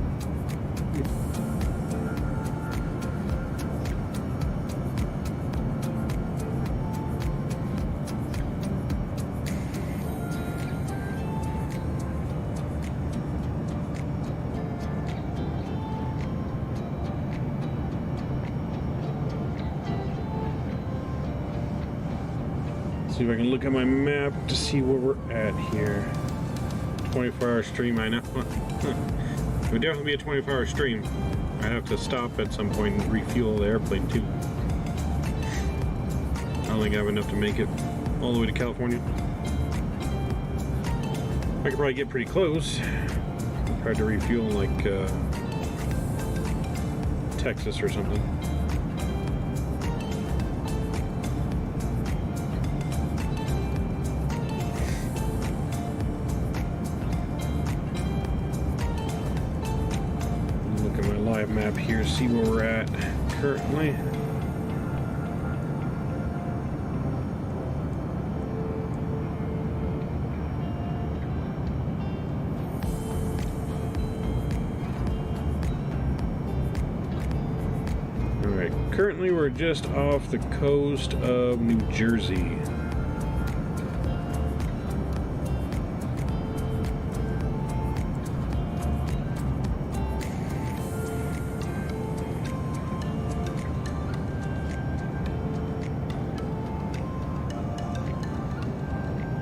See if I can look at my map to see where we're at here. 24-hour stream, I know. It would definitely be a 24-hour stream. I'd have to stop at some point and refuel the airplane too. I don't think I have enough to make it all the way to California. I could probably get pretty close. Try to refuel in like Texas or something. Look at my live map here, see where we're at currently. Currently, we're just off the coast of New Jersey.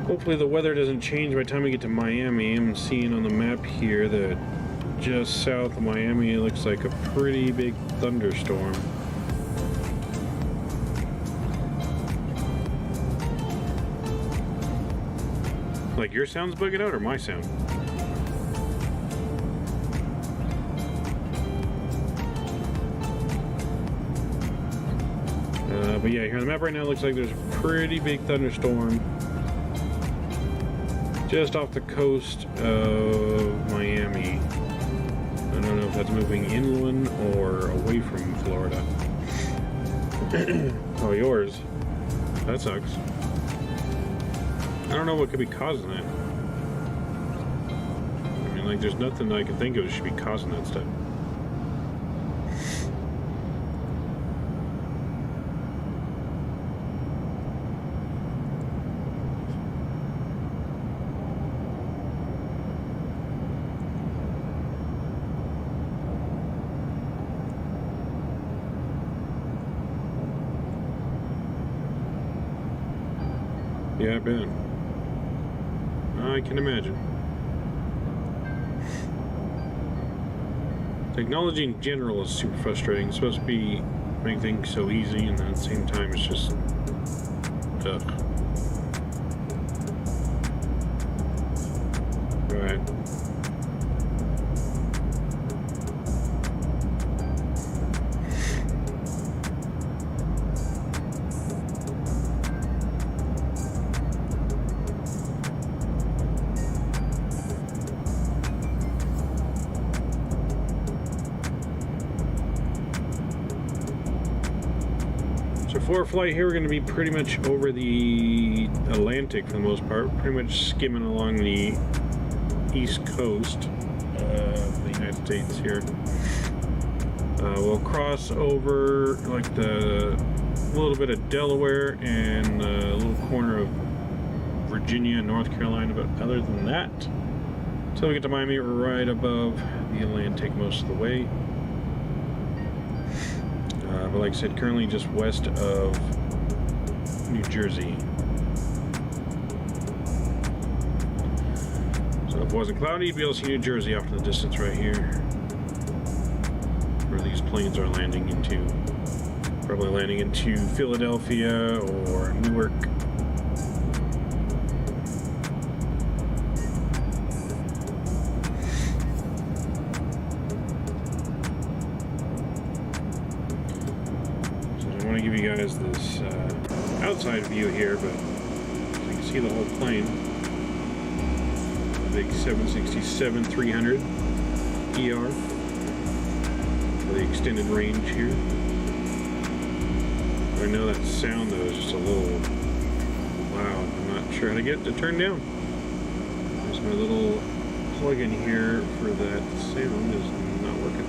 Hopefully the weather doesn't change by the time we get to Miami. I'm seeing on the map here that just south of Miami it looks like a pretty big thunderstorm. Like your sound's bugging out or my sound? But yeah, here on the map right now it looks like there's a pretty big thunderstorm just off the coast of Miami. I don't know if that's moving inland or away from Florida. Oh, yours. That sucks. I don't know what could be causing that. I mean, like, there's nothing I can think of that should be causing that stuff. Yeah, I bet. I can imagine. Technology in general is super frustrating. It's supposed to be make things so easy, and then at the same time, it's just ugh. Right. For our flight here, we're going to be pretty much over the Atlantic for the most part, pretty much skimming along the east coast of the United States here. We'll cross over like the little bit of Delaware and a little corner of Virginia and North Carolina, but other than that, until we get to Miami, we're right above the Atlantic most of the way. But like I said, currently just west of New Jersey. So if it wasn't cloudy, you'd be able to see New Jersey off in the distance right here, where these planes are landing into. Probably landing into Philadelphia or Newark. Give you guys this outside view here, but you can see the whole plane. The big 767-300 ER for the extended range here. I know that sound though is just a little loud. I'm not sure how to get it to turn down. There's my little plug-in here for that sound is not working.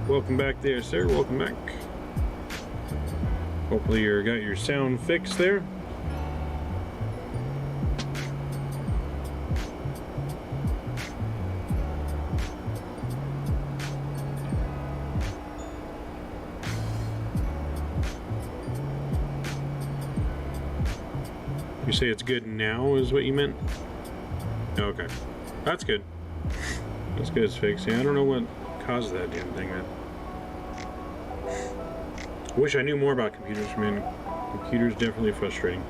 welcome back there, sir. Welcome back. Hopefully you got your sound fixed there. You say it's good now is what you meant? Okay. That's good. That's good it's fixed. Yeah, I don't know what caused that damn thing, man. Wish I knew more about computers, man. Computers definitely frustrating.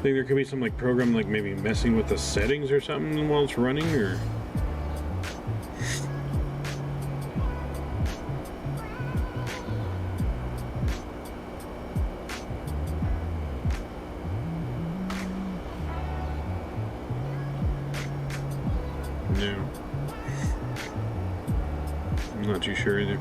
Think there could be some like program like maybe messing with the settings or something while it's running, or no. I'm not too sure either.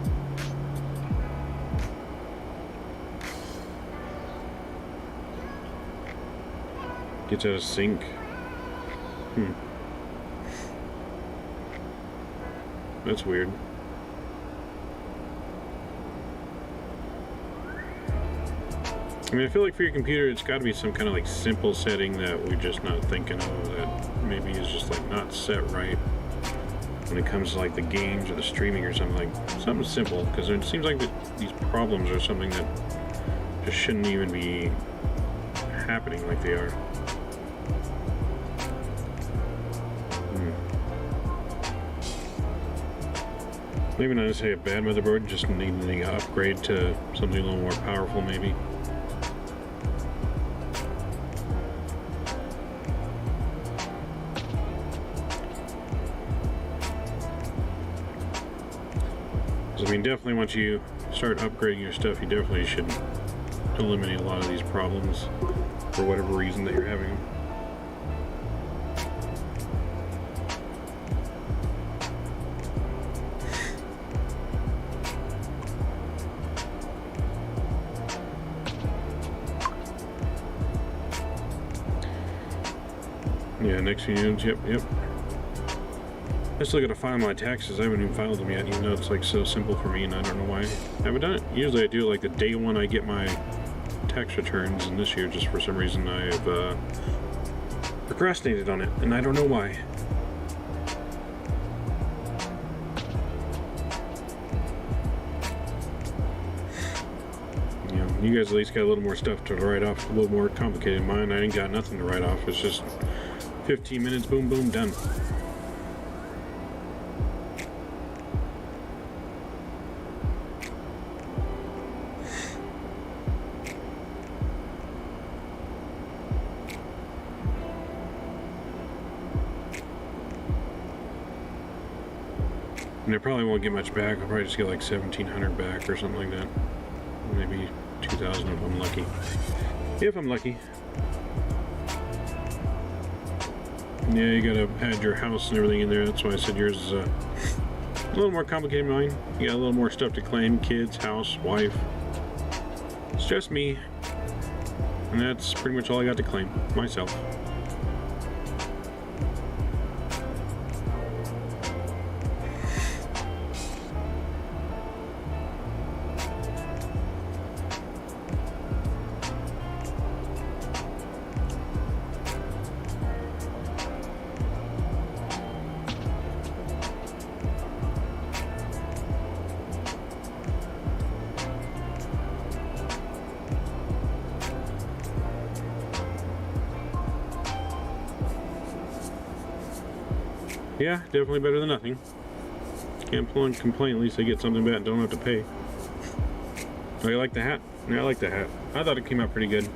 Gets out of sync. That's weird. I mean, I feel like for your computer, it's got to be some kind of like simple setting that we're just not thinking of, that maybe is just like not set right when it comes to like the games or the streaming or something, like something simple, because it seems like these problems are something that just shouldn't even be happening like they are. Maybe not necessarily a bad motherboard, just needing to upgrade to something a little more powerful, maybe. So, I mean, definitely once you start upgrading your stuff, you definitely should eliminate a lot of these problems for whatever reason that you're having them. Yeah, next few units, yep. I still gotta file my taxes. I haven't even filed them yet, even though it's like so simple for me, and I don't know why I haven't done it. Usually I do it like the day one I get my tax returns, and this year just for some reason I have procrastinated on it, and I don't know why. You know, you guys at least got a little more stuff to write off, a little more complicated. Mine, I ain't got nothing to write off. It's just 15 minutes, boom, boom, done. And I probably won't get much back. I'll probably just get like 1,700 back or something like that. Maybe 2,000 if I'm lucky. If I'm lucky. Yeah, you gotta add your house and everything in there. That's why I said yours is a little more complicated than mine. You got a little more stuff to claim. Kids, house, wife. It's just me. And that's pretty much all I got to claim. Myself. Yeah, definitely better than nothing. Can't complain, at least I get something back and don't have to pay. Oh, you like the hat? Yeah, I like the hat. I thought it came out pretty good.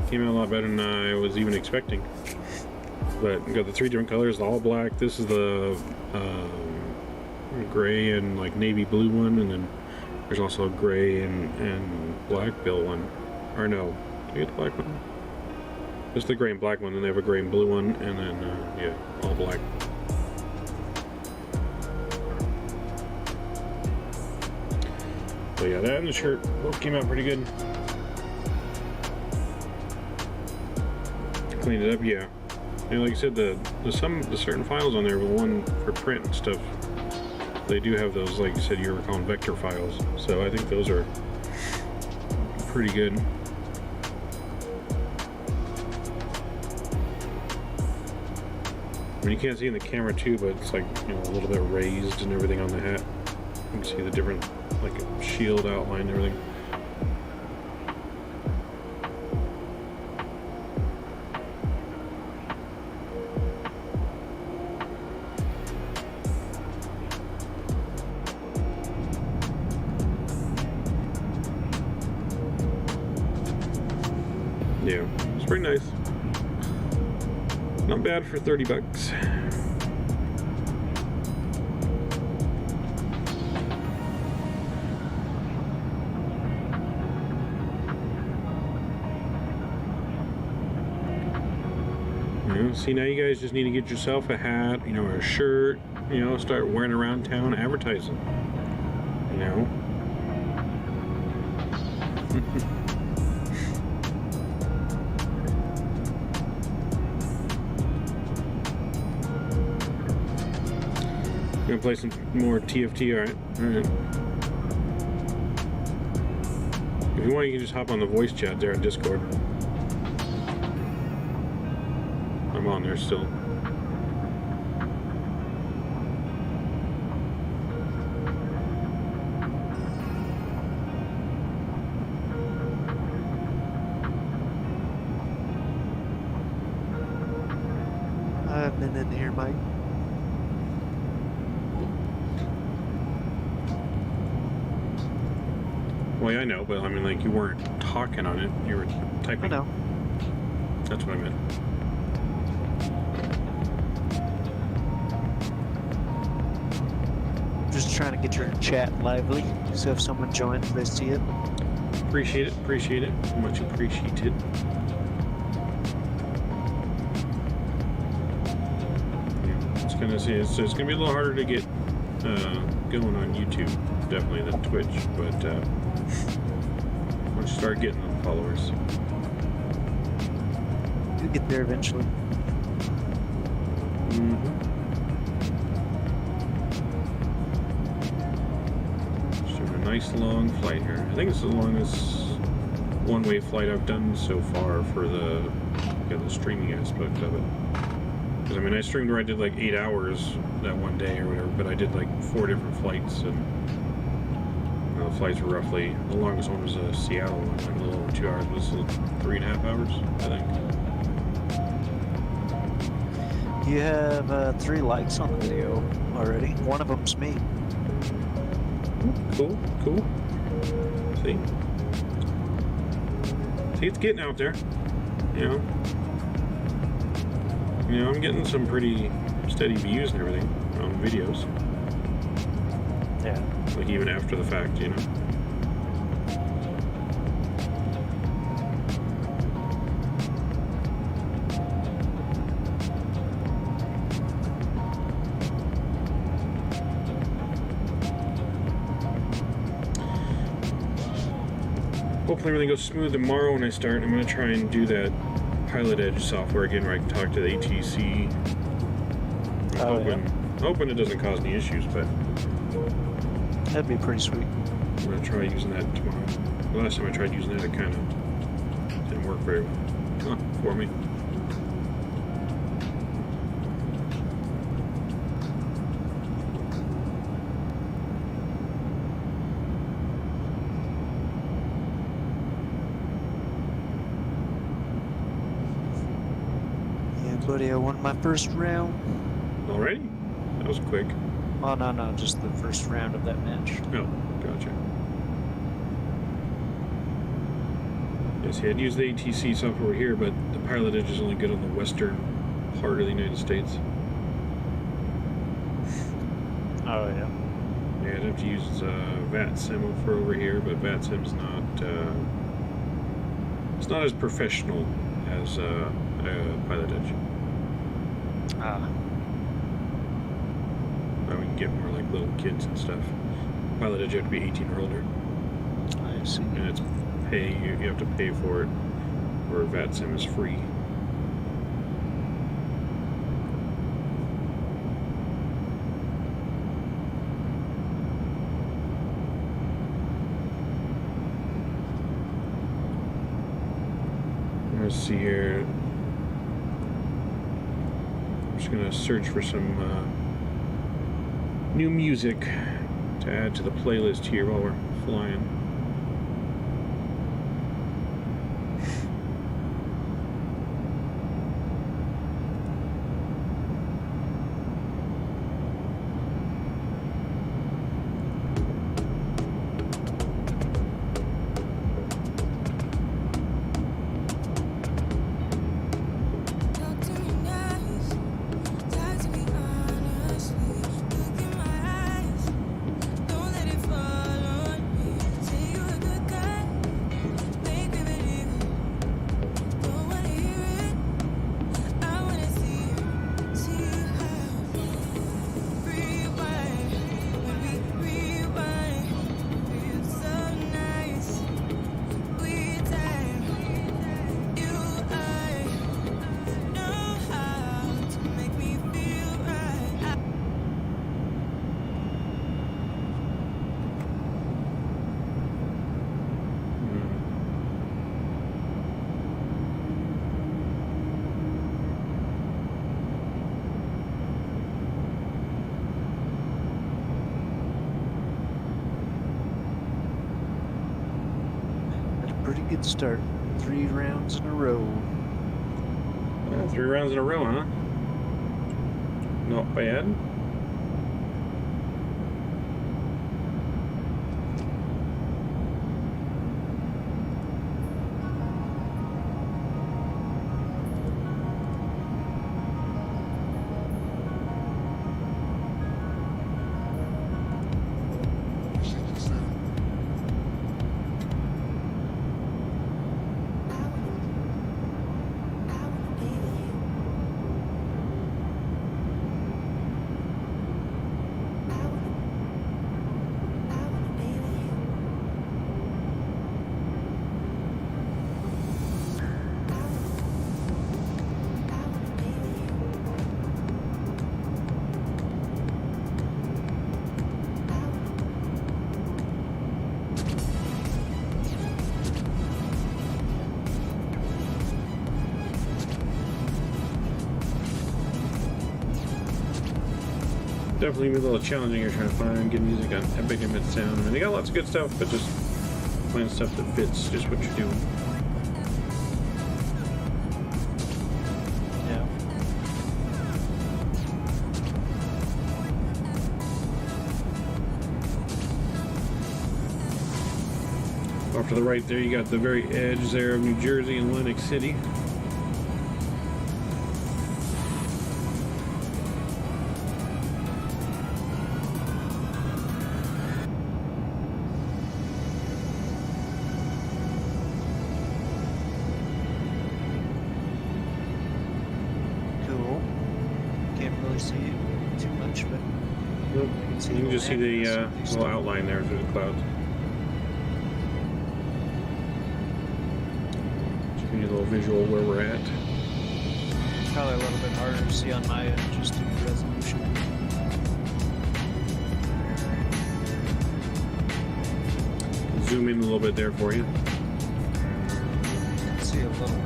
Came out a lot better than I was even expecting. But you got the 3 different colors, all black. This is the gray and like navy blue one, and then there's also a gray and black bill one. Or no, did you get the black one? Just the gray and black one, then they have a gray and blue one, and then, yeah, all black. So yeah, that and the shirt both came out pretty good. Cleaned it up, yeah. And like I said, the certain files on there, the one for print and stuff, they do have those, like you said, you were calling vector files. So I think those are pretty good. I mean, you can't see in the camera too, but it's like, you know, a little bit raised and everything on the hat. You can see the different, like a shield outline and everything. Yeah, it's pretty nice. Not bad for 30 bucks. You know, see, now you guys just need to get yourself a hat, you know, or a shirt, you know, start wearing around town advertising. You know? Gonna play some more TFT, alright. Alright. If you want, you can just hop on the voice chat there on Discord. I'm on there still. I've been in here, Mike. Well, yeah, I know, but I mean, like, you weren't talking on it, you were typing. I know. That's what I meant. Just trying to get your chat lively, so if someone joins, they see it. Appreciate it, appreciate it. Much appreciated. Yeah, it's gonna see. It's gonna be a little harder to get going on YouTube, definitely, than Twitch. But once you start getting the followers, You'll get there eventually. Just doing a nice long flight here. I think it's the longest one-way flight I've done so far for the streaming aspect of it. Because I mean, I streamed where I did like 8 hours that one day or whatever, but I did like 4 different flights, and the flights were roughly, the longest one was a Seattle one, like a little over 2 hours, but it's 3.5 hours, I think. You have 3 likes on the video already. One of them's me. Cool, cool. See, it's getting out there, you know. You know, I'm getting some pretty steady views and everything on videos. Yeah. Like even after the fact, you know. Hopefully everything goes smooth tomorrow when I start. I'm going to try and do that Pilot Edge software again where I can talk to the ATC. Hoping it doesn't cause any issues, but That'd be pretty sweet. I'm going to try using that tomorrow. The last time I tried using that, it kind of didn't work very well for me. Yeah, buddy, I won my first round. Alrighty? That was quick. Oh, no, just the first round of that match. Oh, gotcha. Yes, I had used the ATC software here, but the Pilot Edge is only good on the western part of the United States. Oh, yeah. Yeah, I'd have to use VATSIM for over here, but VATSIM's not, it's not as professional as Pilot Edge. Ah. We can get more like little kids and stuff. Pilot Edge, you have to be 18 or older. I see. and it's pay. You have to pay for it, where VATSIM is free. Let's see here. I'm just gonna search for some new music to add to the playlist here while we're flying. Pretty good start. 3 rounds in a row. 3 rounds in a row, huh? Not bad. Definitely a little challenging here trying to find good music on Epic and Midsound. I mean, they got lots of good stuff, but just find stuff that fits just what you're doing. Yeah. Off to the right there, you got the very edge there of New Jersey and Atlantic City. Cool. Can't really see it too much, but Nope. I can see You can just see the land. little outline there through the clouds. Just give you a little visual where we're at. Probably a little bit harder to see on my end, just due to resolution. Zoom in a little bit there for you. See a little bit.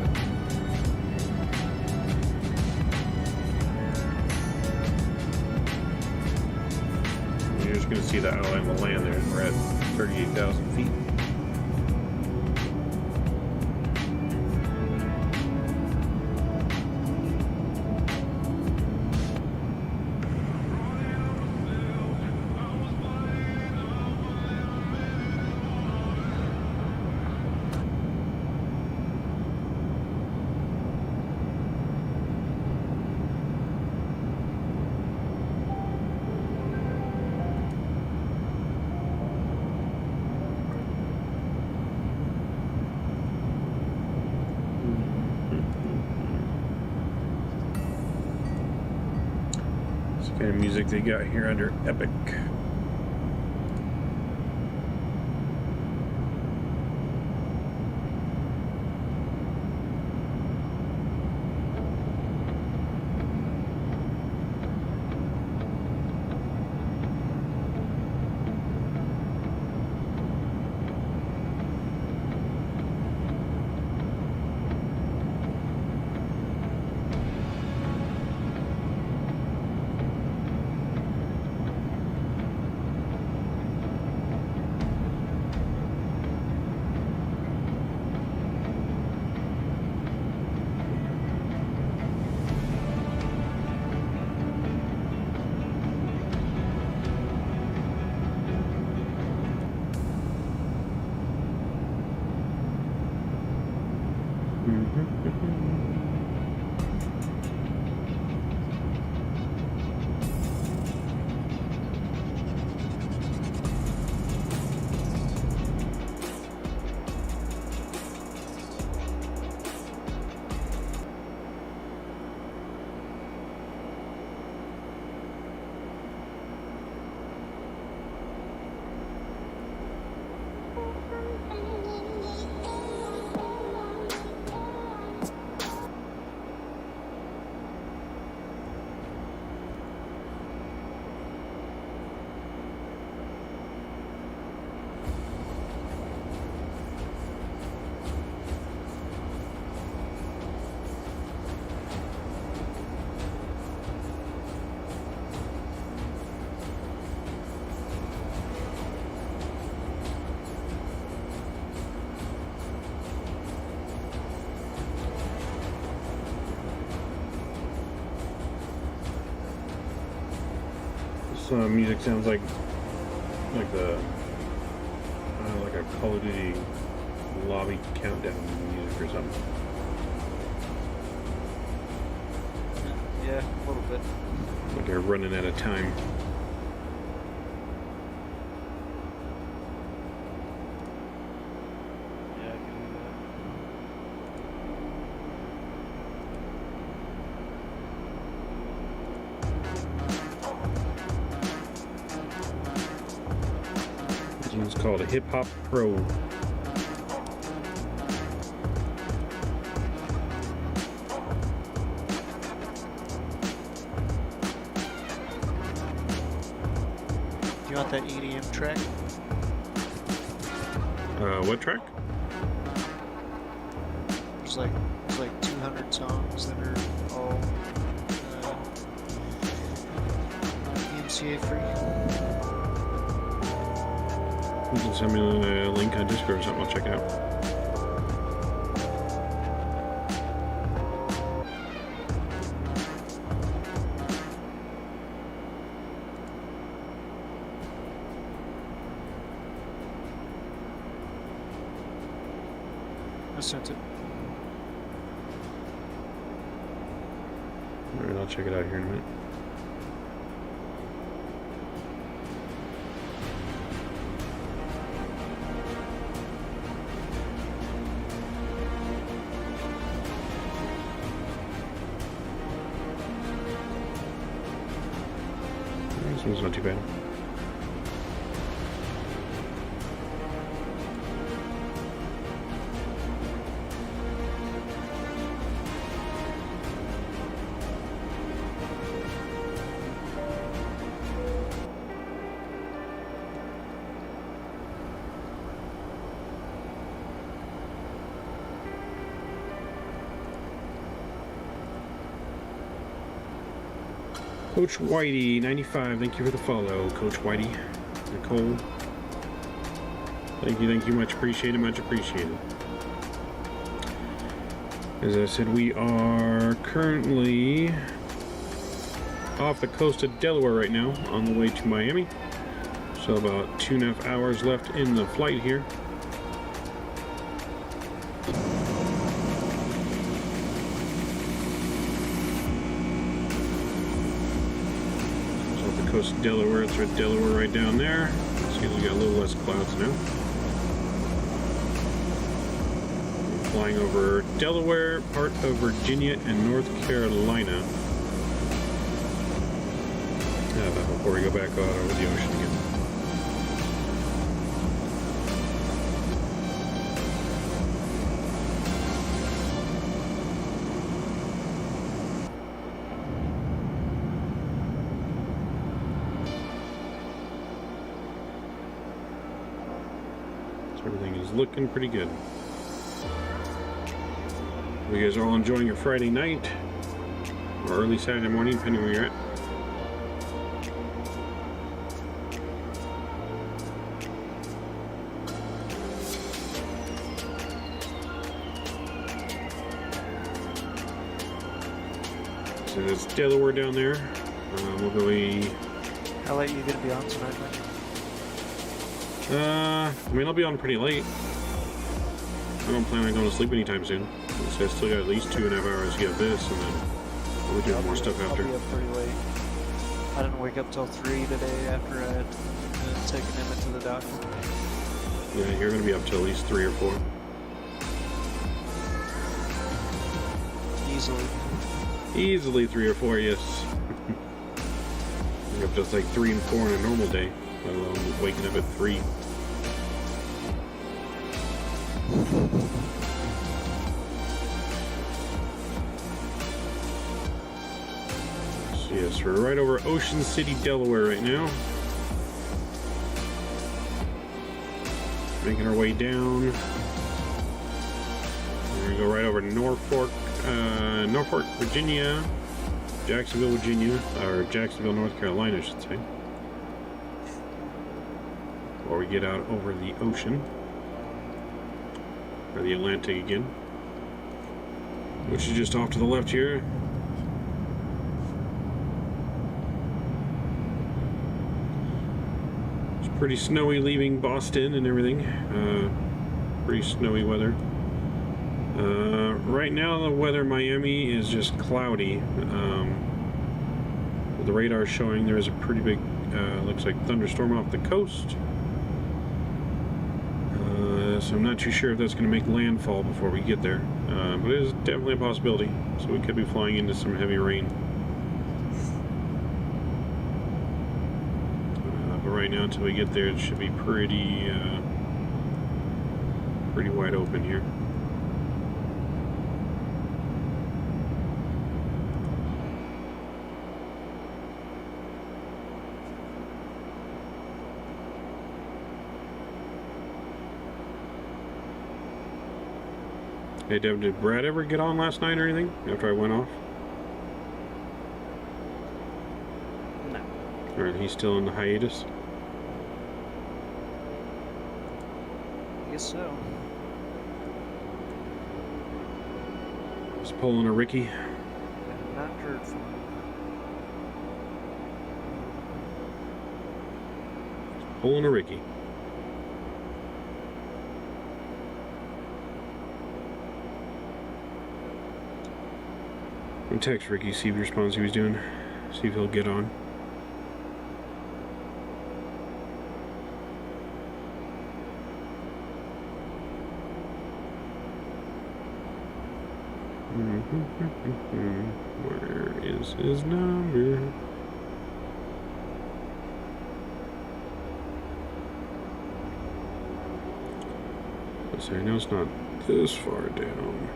You're just going to see the outline of the land there, and we're at 38,000 feet. Kind of music they got here under Epic. Some music sounds like the like a Call of Duty lobby countdown music or something. Yeah, a little bit. Like they're running out of time. Yeah, I can do that. It's called a Hip Hop Pro. Do you want that EDM track? What track? There's like 200 songs that are all EMCA free. You can send me a link on Discord or something, I'll check it out. I sent it. Alright, I'll check it out here in a minute. This one's not too bad. Coach Whitey, 95, thank you for the follow, Coach Whitey. Nicole, thank you, much appreciated, much appreciated. As I said, we are currently off the coast of Delaware right now, on the way to Miami. So about 2.5 hours left in the flight here. Coast of Delaware, it's right Delaware right down there. See, we got a little less clouds now. Flying over Delaware, part of Virginia, and North Carolina. Before we go back out over the ocean again. Everything is looking pretty good. You guys are all enjoying your Friday night or early Saturday morning, depending where you're at. So it's Delaware down there. We'll go How late are you going to be on tonight, Mike? I mean, I'll be on pretty late. I don't plan on going to sleep anytime soon. So I still got at least 2.5 hours to get this, and then we'll do more stuff after. I'll be up pretty late. I didn't wake up till 3 today after I had taken him into the doctor. Yeah, you're going to be up till at least 3 or 4. Easily 3 or 4, yes. You're up to like 3 and 4 on a normal day, let alone waking up at 3. So yes, we're right over Ocean City, Delaware right now. Making our way down. We're gonna go right over Norfolk, Virginia, Jacksonville, Virginia, or Jacksonville, North Carolina, I should say. Before we get out over the ocean, or the Atlantic again, which is just off to the left here. It's pretty snowy leaving Boston and everything. Pretty snowy weather. Right now the weather in Miami is just cloudy. The radar is showing there is a pretty big, looks like thunderstorm off the coast. So I'm not too sure if that's going to make landfall before we get there. But it is definitely a possibility. So we could be flying into some heavy rain. But right now until we get there it should be pretty wide open here. Hey Deb, did Brad ever get on last night or anything after I went off? No. Or he's still in the hiatus? I guess so. He's pulling a Ricky. I've not heard from him. Pulling a Ricky. I'm gonna text Ricky, see if he responds, see what he's doing, see if he'll get on. Where is his number? Let's say, no, it's not this far down.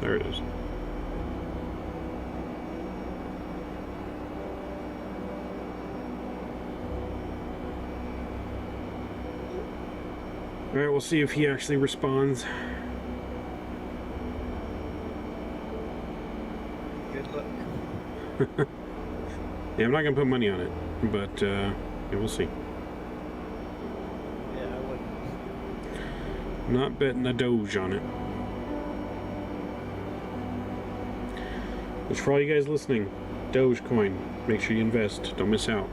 There it is. Alright, we'll see if he actually responds. Good luck. Yeah, I'm not gonna put money on it, but yeah, we'll see. Yeah, I wouldn't. Not betting a Doge on it. Which, for all you guys listening, Dogecoin, make sure you invest. Don't miss out.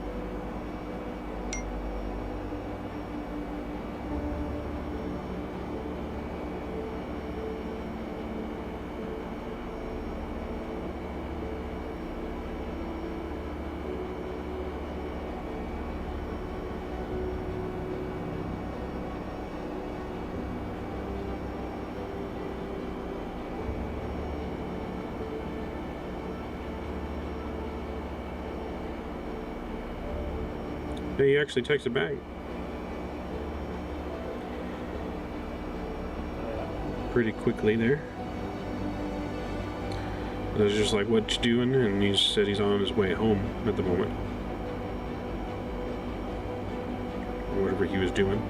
He actually texted back. Pretty quickly there. I was just like, what you doing? And he said he's on his way home at the moment. Or whatever he was doing.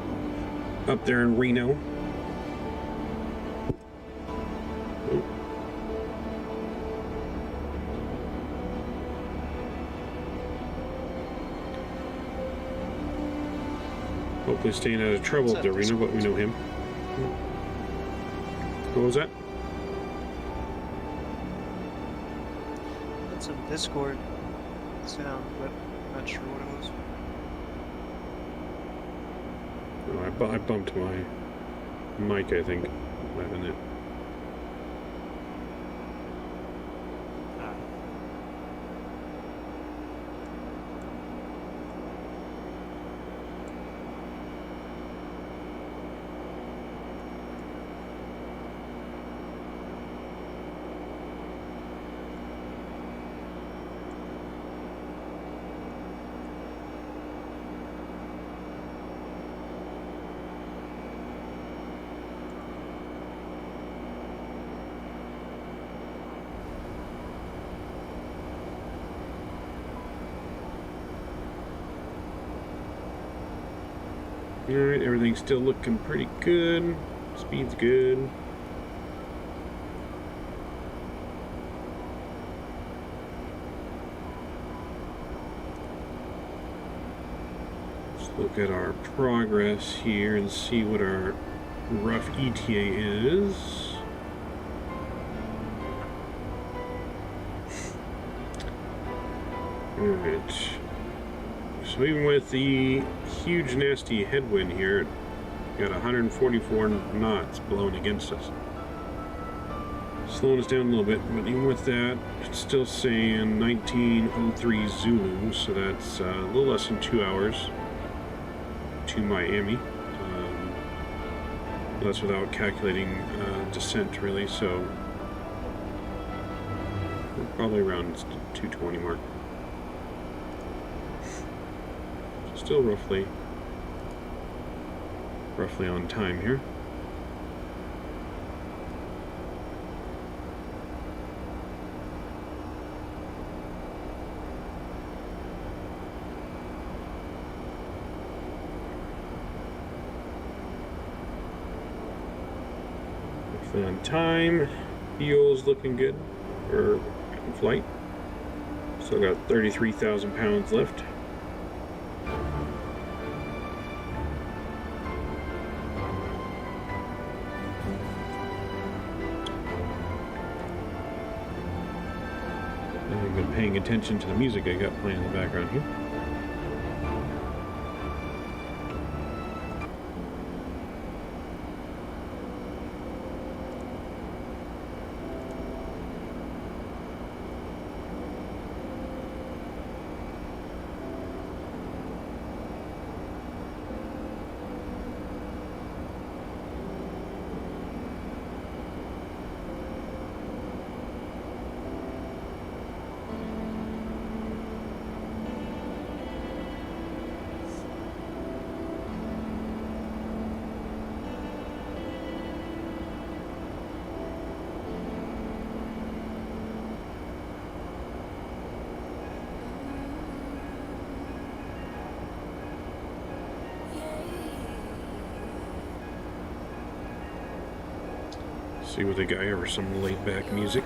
Up there in Reno. Hopefully staying out of trouble up there, Reno, but we know him. What was that? That's some Discord sound, but I'm not sure what it was. Oh, I bumped my mic, I think. Might have been it. Alright, everything's still looking pretty good. Speed's good. Let's look at our progress here and see what our rough ETA is. Alright. So even with the huge nasty headwind here, we got 144 knots blowing against us. Slowing us down a little bit, but even with that, it's still saying 1903 Zulu, so that's a little less than 2 hours to Miami. That's without calculating descent, really, so we're probably around 220 mark. Still roughly on time here. Roughly on time. Fuel's looking good for flight. Still got 33,000 pounds left. I've been paying attention to the music I got playing in the background here. See what they got here for some laid back music.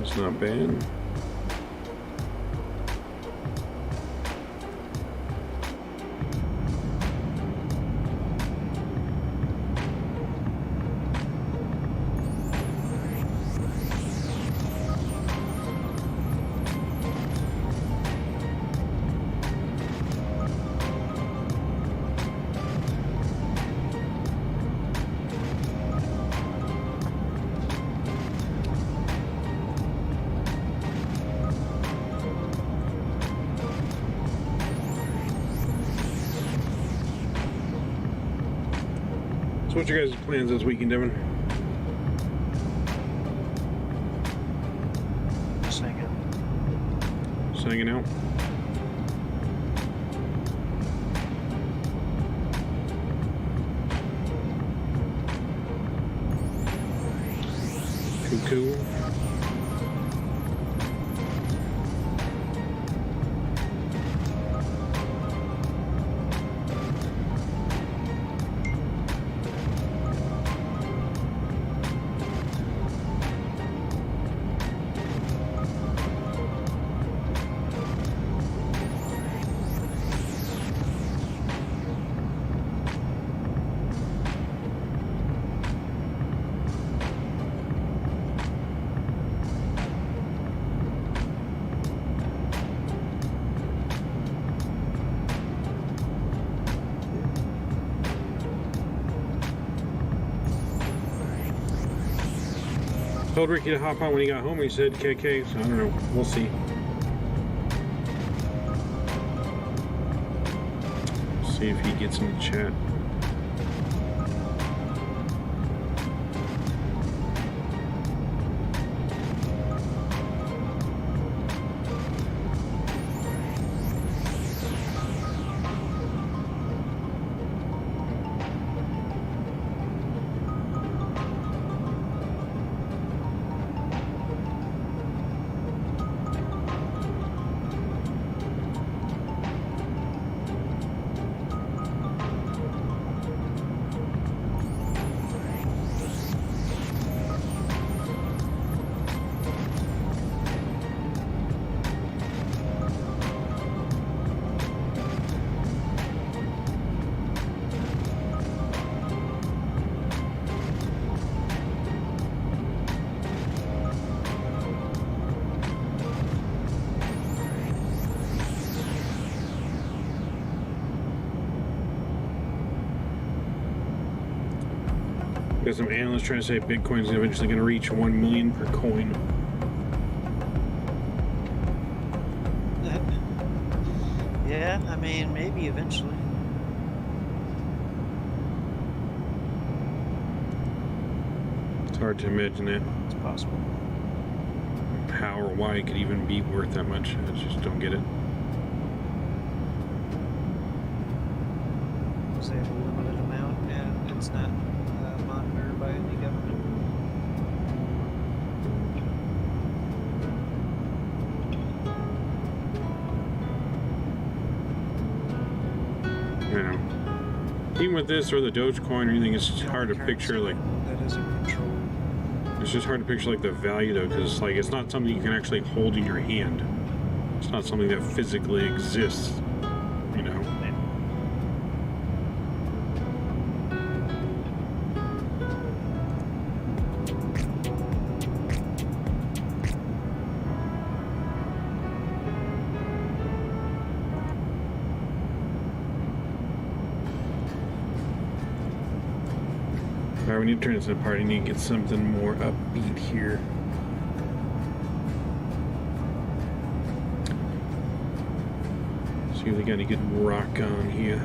It's not bad. So what's your guys' plans this weekend, Devin? Just hanging. Just hanging out? Cool. Told Ricky to hop on when he got home. He said KK, so I don't know. We'll see. See if he gets in the chat. Got some analysts trying to say Bitcoin's eventually going to reach 1 million per coin. Yeah, I mean, maybe eventually. It's hard to imagine that. It's possible. How or why it could even be worth that much. I just don't get it. Because they have a limited amount and it's not monitored by any government. You know, even with this or the Dogecoin or anything, it's just hard to picture like. That isn't controlled. It's just hard to picture like the value though, because it's like it's not something you can actually hold in your hand. It's not something that physically exists. You know. Alright, we need to turn this into a party. We need to get something more upbeat here. See if they got any good rock on here.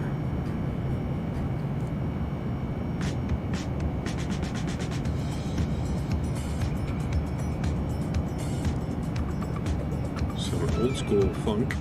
Some old school funk.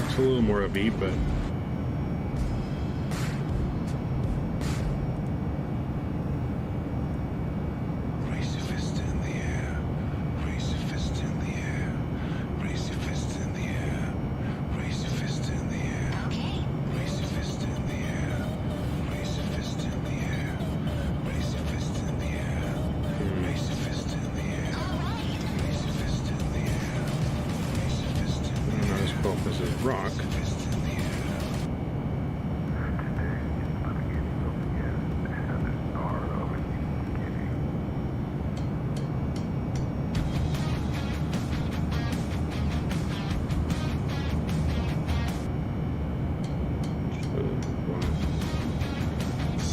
It's a little more upbeat, but raise your fist in the air, raise your fist in the air, raise your fist in the air, raise your fist in the air, raise your fist in the air, raise your fist in the air, raise your fist in the air, raise your fist in the air, raise your fist in the air, raise your fist in the air. I don't know, this is rock. Fist in the air.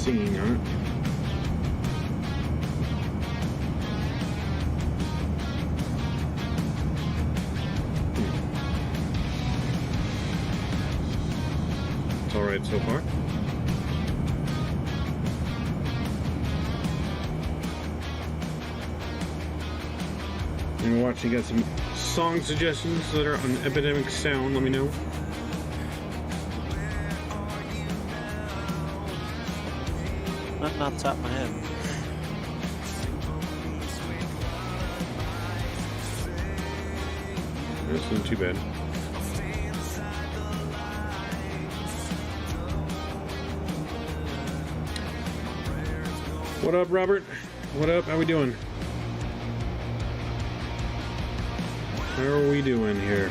singing on it. It's alright so far. And watch, you got some song suggestions that are on Epidemic Sound, let me know. Nothing off the top of my head. This isn't too bad. What up, Robert? What up? How we doing? How are we doing here?